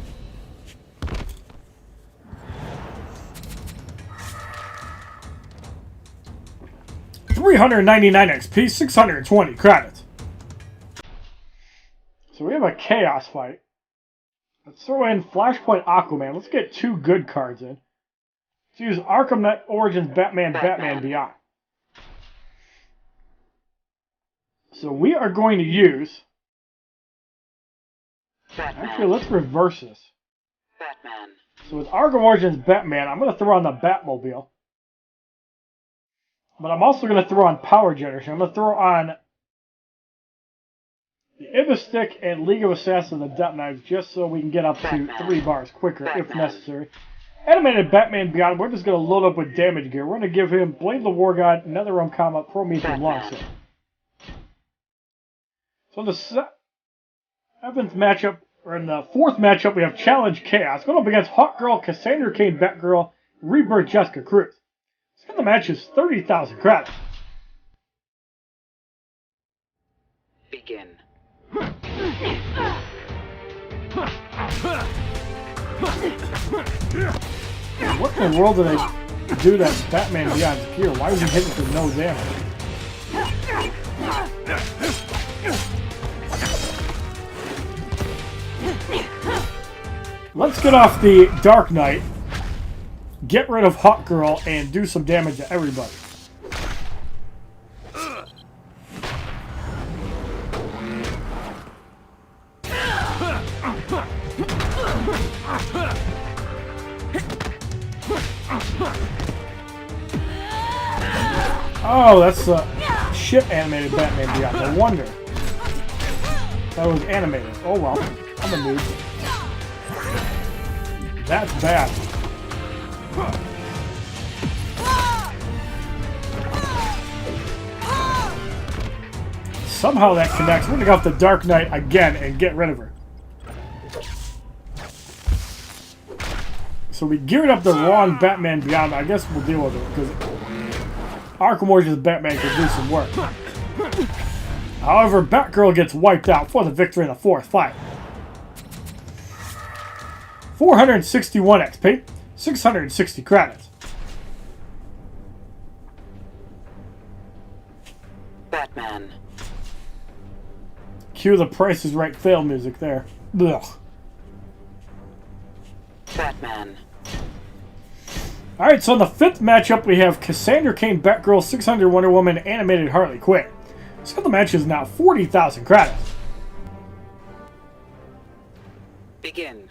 $399 XP, 620 credits. So we have a Chaos fight. Let's throw in Flashpoint Aquaman. Let's get 2 good cards in. Let's use Arkham Knight Origins Batman, Batman Beyond. So we are going to use... Batman. Actually, let's reverse this. Batman. So with Arkham Origins Batman, I'm going to throw on the Batmobile. But I'm also going to throw on Power Generation. I'm going to throw on the Ibis-Stick and League of Assassins the Death Knives just so we can get up to 3 bars quicker if necessary. Animated Batman Beyond, we're just going to load up with damage gear. We're going to give him Blade the War God, NetherRealm Combat, Prometheus Longsword. So in the 7th matchup, or in the 4th matchup, we have Challenge Chaos. Going up against Hawk Girl, Cassandra Cain, Batgirl, Rebirth Jessica Cruz. So the match is 30,000 credits. Begin. What in the world did they do that Batman Beyond's gear? Why was he hitting for no damage? Let's get off the Dark Knight, get rid of Hawk Girl, and do some damage to everybody. Oh, that's a shit animated Batman Beyond. No wonder. That was animated. Oh well, I'm a noob. That's bad. Somehow that connects. We're going to go off the Dark Knight again and get rid of her. So we geared up the wrong Batman Beyond. I guess we'll deal with it because Arkham Origins Batman can do some work. However, Batgirl gets wiped out for the victory in the 4th fight. 461 XP, 660 credits. Batman. Cue the Price is Right fail music there. Ugh. Batman. Alright, so in the 5th matchup, we have Cassandra Cain, Batgirl, 600 Wonder Woman, Animated Harley Quinn. So the match is now 40,000 credits. Begin.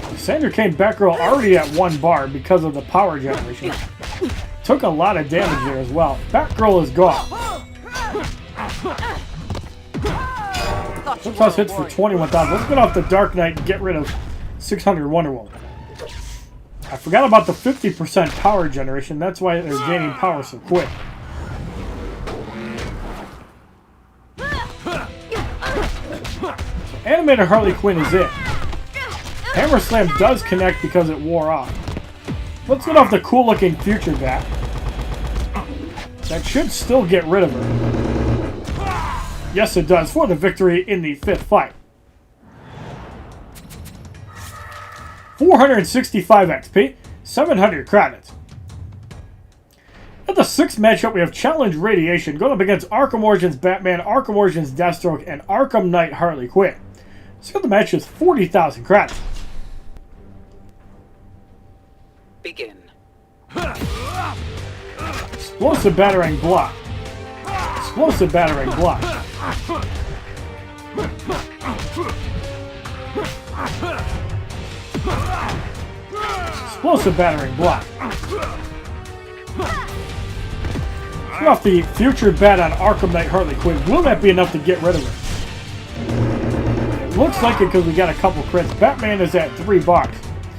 Cassandra Cain, Batgirl already at 1 bar because of the power generation. Took a lot of damage there as well. Batgirl is gone. Plus hits for 21,000. Let's get off the Dark Knight and get rid of 600 Wonder Woman. I forgot about the 50% power generation. That's why they're gaining power so quick. So animated Harley Quinn is it. Hammer Slam does connect because it wore off. Let's get off the cool looking Future Bat. That should still get rid of her. Yes, it does, for the victory in the 5th fight. 465 XP, 700 credits. At the 6th matchup, we have Challenge Radiation going up against Arkham Origins Batman, Arkham Origins Deathstroke, and Arkham Knight Harley Quinn. Let's get the match is 40,000 credits. Begin. Explosive Battering Block. Explosive Battering Block. Explosive Battering Block. Get off the Future Bat on Arkham Knight Harley Quinn. Will that be enough to get rid of her? It looks like it because we got a couple crits. Batman is at 3 bars.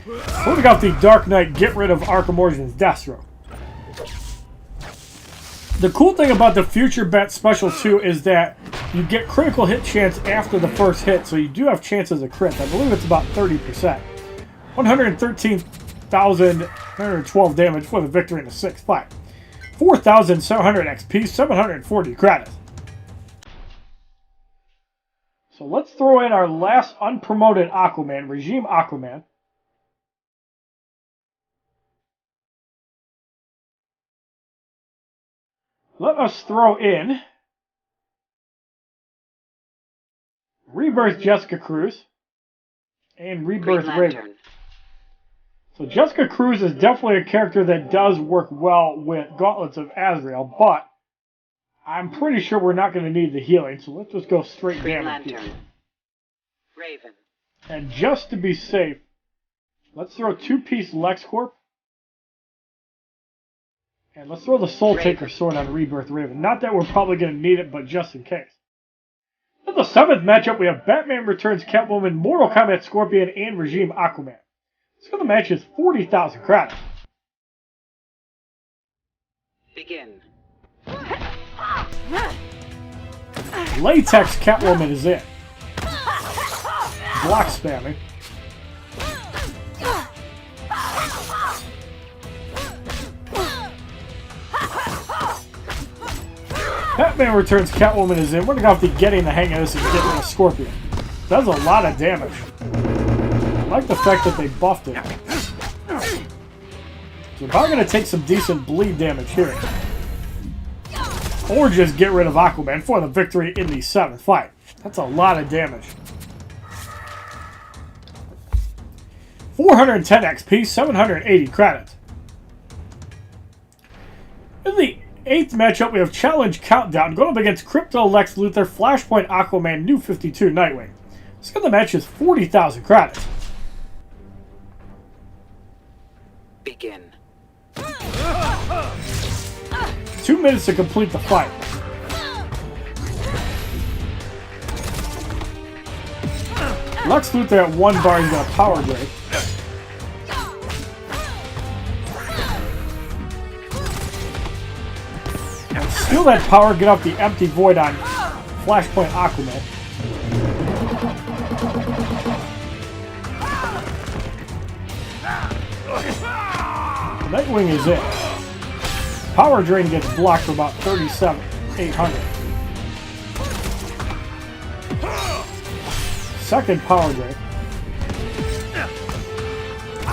Holding off the Dark Knight, get rid of Arkham Origins Deathstroke. The cool thing about the Future Bat Special 2 is that you get critical hit chance after the first hit, so you do have chances of crits. I believe it's about 30%. 113,112 damage for the victory in the 6th fight. 4,700 XP, 740 credits. So let's throw in our last unpromoted Aquaman, Regime Aquaman. Let us throw in Rebirth Jessica Cruz and Rebirth Raven. So Jessica Cruz is definitely a character that does work well with Gauntlets of Azrael, but I'm pretty sure we're not going to need the healing, so let's just go straight damage here. Raven. And just to be safe, let's throw 2-piece LexCorp. And let's throw the Soul Taker Sword on Rebirth Raven. Not that we're probably going to need it, but just in case. In the 7th matchup, we have Batman Returns Catwoman, Mortal Kombat Scorpion, and Regime Aquaman. So the match is 40,000 credits. Begin. Latex Catwoman is it. Block spamming. Batman Returns Catwoman is in. We're going to have to getting the hang of this and get rid of Scorpion. Does a lot of damage. I like the fact that they buffed it. So we're going to take some decent bleed damage here. Or just get rid of Aquaman for the victory in the 7th fight. That's a lot of damage. 410 XP, 780 credits. In the 8th matchup, we have Challenge Countdown going up against Crypto Lex Luthor, Flashpoint Aquaman, New 52 Nightwing. Let's get the match is 40,000 credits. Begin. 2 minutes to complete the fight. Lex Luthor at 1 bar, he's got a power drain. Steal that power, get off the empty void on Flashpoint Aquaman. Nightwing is it. Power drain gets blocked for about 37,800. Second power drain.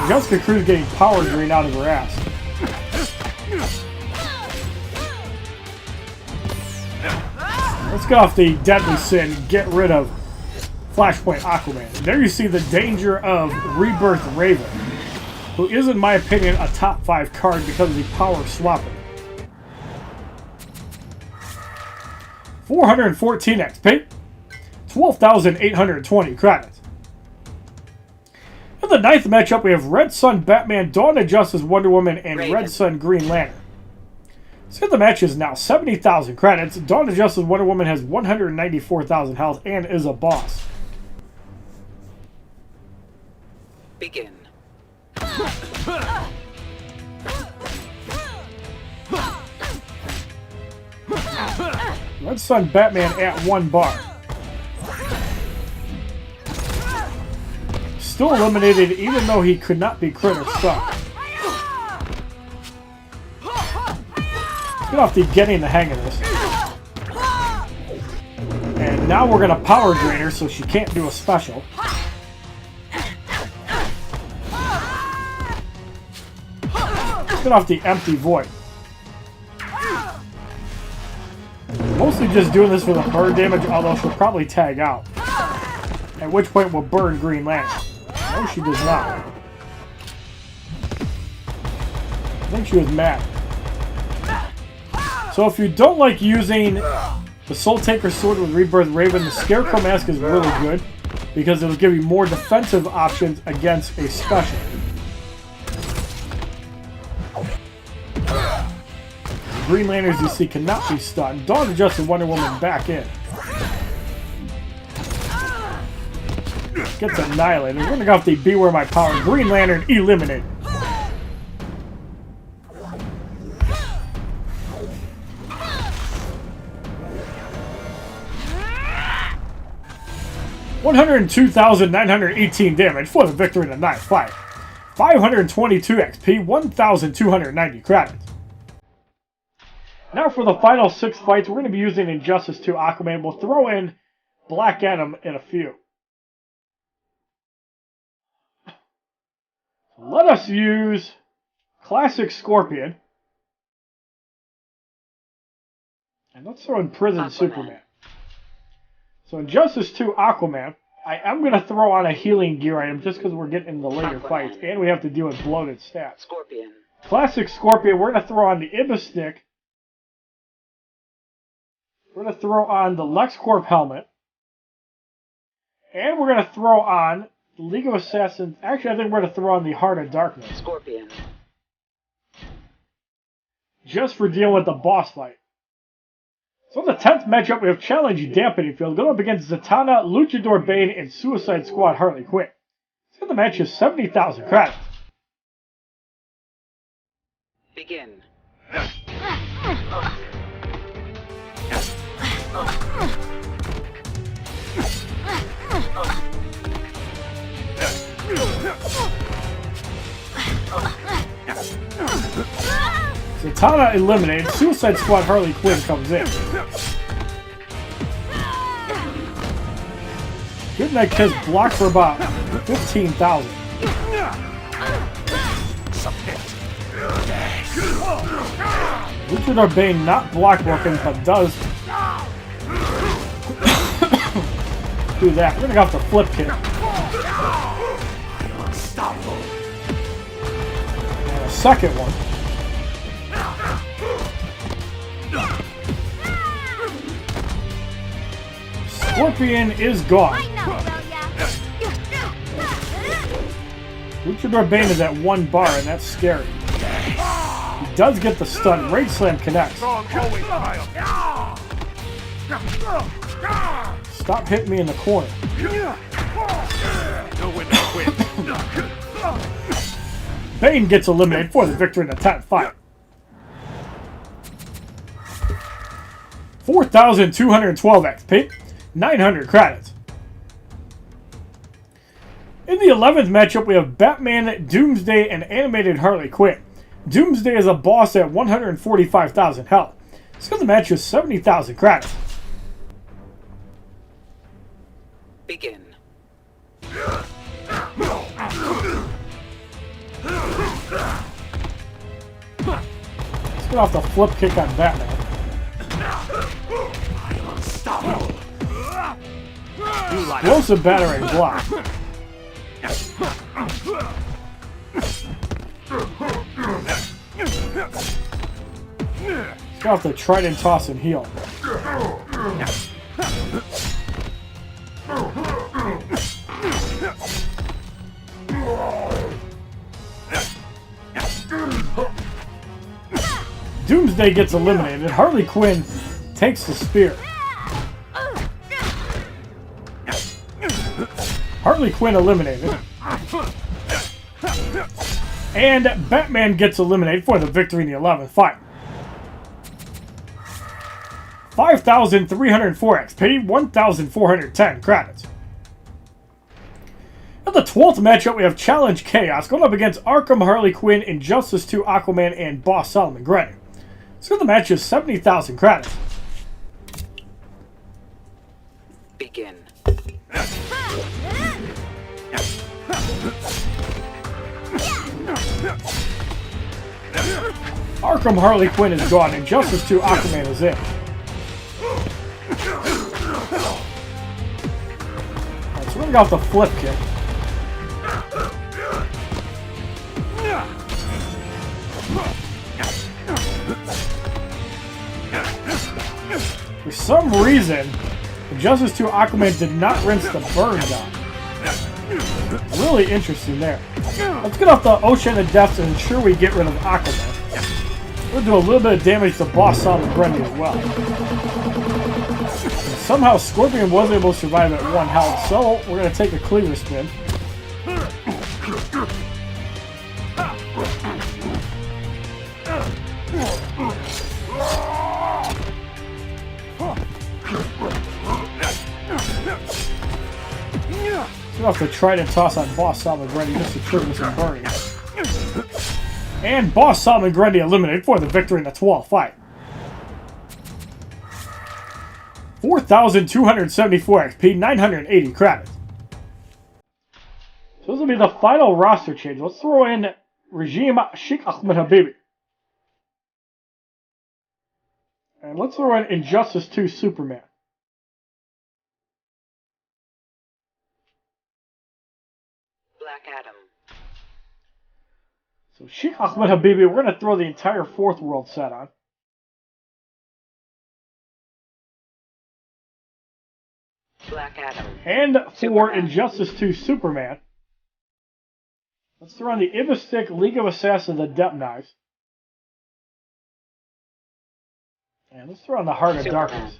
Jessica Cruz getting power drain out of her ass. Let's get off the Deadly Sin and get rid of Flashpoint Aquaman. And there you see the danger of Rebirth Raven, who is, in my opinion, a top 5 card because of the power swapping. 414 XP, 12,820 credits. In the 9th matchup, we have Red Sun Batman, Dawn of Justice Wonder Woman, and Red Sun Green Lantern. So the match is now 70,000 credits. Dawn of Justice Wonder Woman has 194,000 health and is a boss. Begin. Let's send Batman at 1 bar. Still eliminated even though he could not be crit or stuck. Let's get off the getting the hang of this. And now we're going to power drain her so she can't do a special. Let's get off the empty void. Mostly just doing this for the burn damage, although she'll probably tag out. At which point we'll burn Green Lantern. No, she does not. I think she was mad. So if you don't like using the Soul Taker Sword with Rebirth Raven, the Scarecrow Mask is really good because it'll give you more defensive options against a special. Green Lanterns, you see, cannot be stunned. Dawn adjusted Wonder Woman back in. Gets annihilated. We're going to go off the Beware My Power. Green Lantern eliminated. $102,918 damage for the victory in the night fight. 522 XP, 1,290 credits. Now for the final 6 fights, we're going to be using Injustice 2 Aquaman. We'll throw in Black Adam in a few. Let us use Classic Scorpion. And let's throw in Prison Superman. So Injustice 2 Aquaman. I am going to throw on a healing gear item just because we're getting in the later fights. And we have to deal with bloated stats. Scorpion. Classic Scorpion, we're going to throw on the Ibis Stick. We're going to throw on the LexCorp helmet. And we're going to throw on the League of Assassins. Actually, I think we're going to throw on the Heart of Darkness. Scorpion. Just for dealing with the boss fight. So in the 10th matchup, we have Challenge Dampening Field going up against Zatanna, Luchador Bane, and Suicide Squad Harley Quinn. So the match is 70,000 credits. Begin. Zatanna eliminated. Suicide Squad Harley Quinn comes in. Good Night Kiss blocked for about 15,000. Luchador Bane not block working, but does do that. We're gonna go off the flip kick. And a second one. Scorpion is gone. Luchador Bane is at 1 bar, and that's scary. He does get the stun. Rage Slam connects. Stop hitting me in the corner. Bane gets eliminated for the victory in the 10th fight. 4,212 XP, 900 credits. In the 11th matchup, we have Batman, Doomsday, and Animated Harley Quinn. Doomsday is a boss at 145,000 health. So the match is 70,000 credits. Begin. Let's get off the flip kick on Batman. Explosive battering block. Let's go off the Trident toss and heal. Doomsday gets eliminated. Harley Quinn takes the spear. Harley Quinn eliminated. And Batman gets eliminated for the victory in the 11th fight. 5,304 XP, 1,410 credits. In the 12th matchup, we have Challenge Chaos going up against Arkham, Harley Quinn, Injustice 2, Aquaman, and Boss Solomon Grundy. So the match is 70,000 credits. Begin. Arkham Harley Quinn is gone, Injustice 2 Aquaman is in. Alright, so we're gonna go with the flip kick. For some reason, Injustice 2 Aquaman did not rinse the burn down. Really interesting there. Let's get off the Ocean of Death to ensure we get rid of Aquaman. We'll do a little bit of damage to Boss Solomon Grundy as well. And somehow Scorpion was able to survive at 1 health, so we're going to take a cleaver spin. We'll have to try to toss on Boss Solomon Grundy just to trigger some burning. And Boss Solomon Grundy eliminated for the victory in the 12th fight. 4,274 XP, 980 credits. So this will be the final roster change. Let's throw in Regime Sheikh Ahmed Habibi. And let's throw in Injustice 2 Superman. Black Adam. So Sheikh Ahmed Habibi, we're going to throw the entire 4th world set on. Black Adam. And for Superman. Injustice 2 Superman, let's throw on the Ibistic League of Assassins, the Depth Knives. And let's throw on the Heart of Superman. Darkness.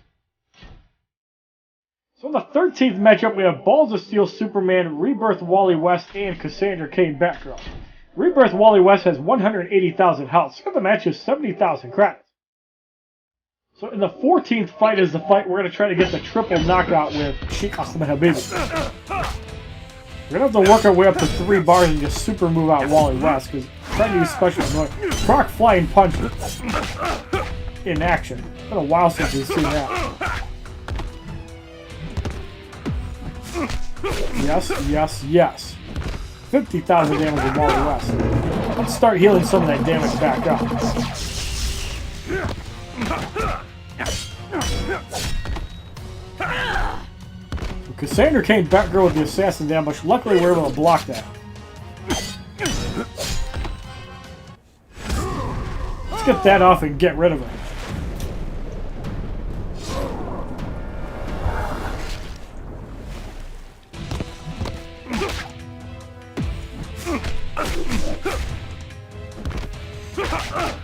So in the 13th matchup, we have Balls of Steel Superman, Rebirth Wally West, and Cassandra Cain Batgirl. Rebirth Wally West has 180,000 health, so the match is 70,000 credits. So in the 14th fight is the fight we're going to try to get the triple knockout with Sheikh Ahmed Habibi. We're going to have to work our way up to 3 bars and just super move out Wally West, because trying to use special annoying. Proc Flying Punch in action. It's been a while since we've seen that. Yes, yes, yes. 50,000 damage to Wally West. Let's start healing some of that damage back up. So Cassandra Cain Batgirl with the assassin ambush. Luckily, we're able to block that. Let's get that off and get rid of her.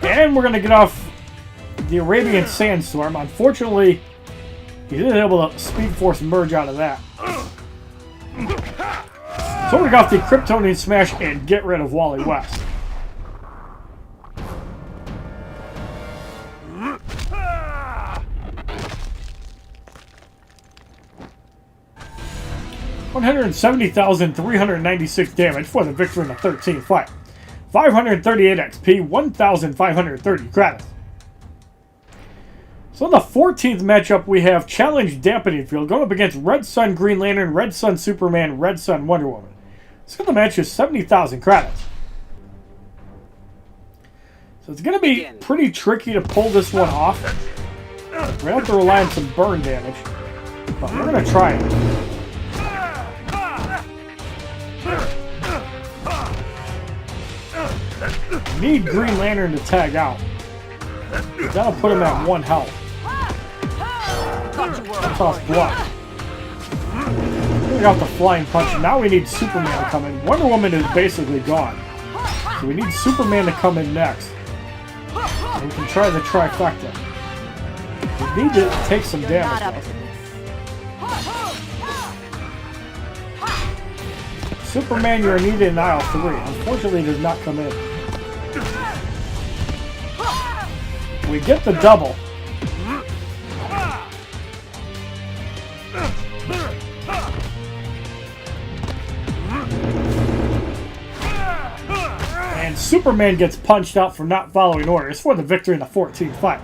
And we're going to get off the Arabian Sandstorm. Unfortunately, he isn't able to Speed Force merge out of that. So we got the Kryptonian Smash and get rid of Wally West. $170,396 damage for the victory in the 13th fight. 538 XP, 1,530 credits. So in the 14th matchup, we have Challenge Dampening Field going up against Red Sun Green Lantern, Red Sun Superman, Red Sun Wonder Woman. So the match is 70,000 credits. So it's going to be pretty tricky to pull this one off. We're going to have to rely on some burn damage, but we're going to try it. Need Green Lantern to tag out. That'll put him at 1 health. Toss block. We got the Flying Punch. Now we need Superman to come in. Wonder Woman is basically gone. So we need Superman to come in next. And we can try the trifecta. We need to take some damage though. Superman, you're needed in aisle 3. Unfortunately, he does not come in. We get the double. and Superman gets punched out for not following orders for the victory in the 14th fight.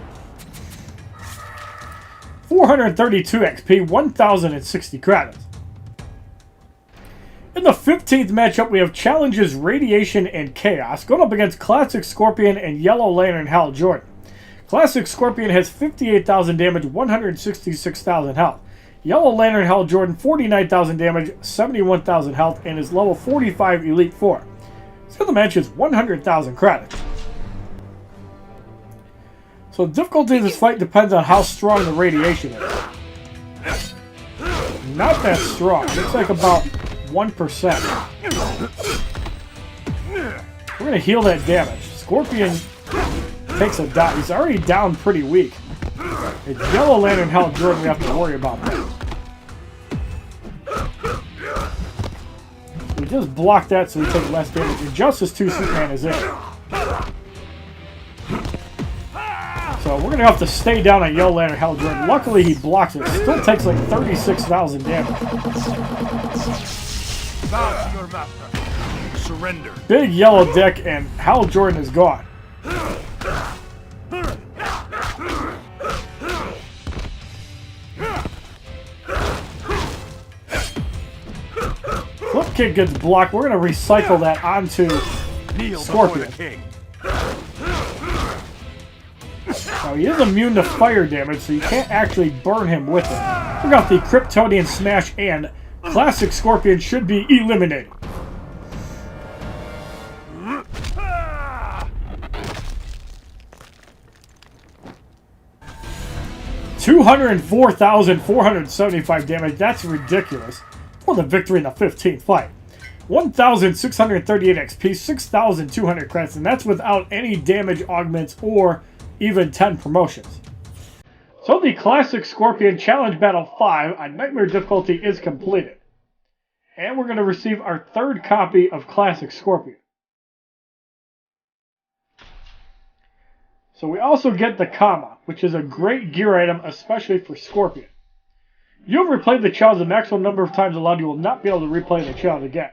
432 XP, 1,060 credits. In the 15th matchup, we have challenges Radiation and Chaos going up against Classic Scorpion and Yellow Lantern Hal Jordan. Classic Scorpion has 58,000 damage, 166,000 health. Yellow Lantern Hal Jordan, 49,000 damage, 71,000 health, and is level 45 Elite 4. So the match is 100,000 credits. So the difficulty of this fight depends on how strong the radiation is. Not that strong. Looks like about 1%. We're going to heal that damage. Scorpion takes a dot. He's already down pretty weak. It's Yellow Lantern Hal Jordan we have to worry about that. We just block that so we take less damage. Injustice 2 Superman is in. So we're going to have to stay down on Yellow Lantern Hal Jordan. Luckily he blocks it. Still takes like 36,000 damage. Bow to your master. Surrender. Big yellow deck and Hal Jordan is gone. Flip kick gets blocked. We're going to recycle that onto Scorpion. Now he is immune to fire damage, so you can't actually burn him with it. We got the Kryptonian Smash, and Classic Scorpion should be eliminated. $204,475 damage. That's ridiculous. For the victory in the 15th fight. 1,638 XP, 6,200 credits, and that's without any damage augments or even 10 promotions. So the Classic Scorpion Challenge Battle 5 on Nightmare difficulty is completed. And we're going to receive our third copy of Classic Scorpion. So we also get the Kama, which is a great gear item, especially for Scorpion. You have replayed the challenge the maximum number of times allowed. You will not be able to replay the challenge again.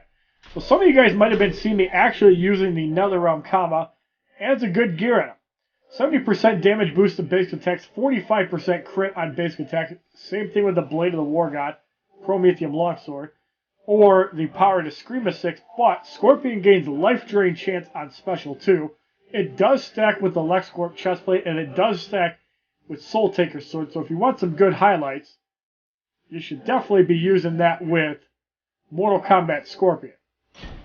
So some of you guys might have been seeing me actually using the NetherRealm Kama, and it's a good gear item. 70% damage boost to basic attacks, 45% crit on basic attack. Same thing with the Blade of the War God, Prometheum Longsword, or the Power to Scream a 6, but Scorpion gains Life Drain chance on special too. It does stack with the LexCorp chestplate, and it does stack with Soul Taker Sword, so if you want some good highlights, you should definitely be using that with Mortal Kombat Scorpion.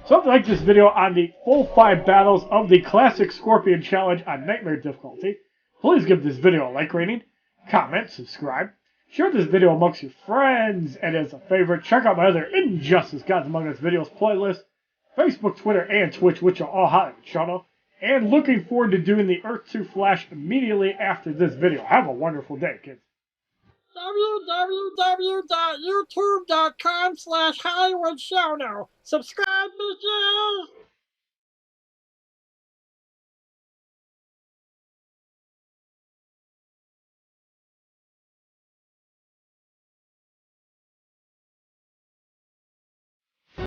So if you like this video on the full 5 battles of the Classic Scorpion Challenge on Nightmare difficulty, please give this video a like rating, comment, subscribe, share this video amongst your friends, and as a favorite, check out my other Injustice Gods Among Us videos playlist, Facebook, Twitter, and Twitch, which are all HollywoodShono, and looking forward to doing the Earth 2 Flash immediately after this video. Have a wonderful day, kids. www.youtube.com/HollywoodShono. Subscribe, bitches!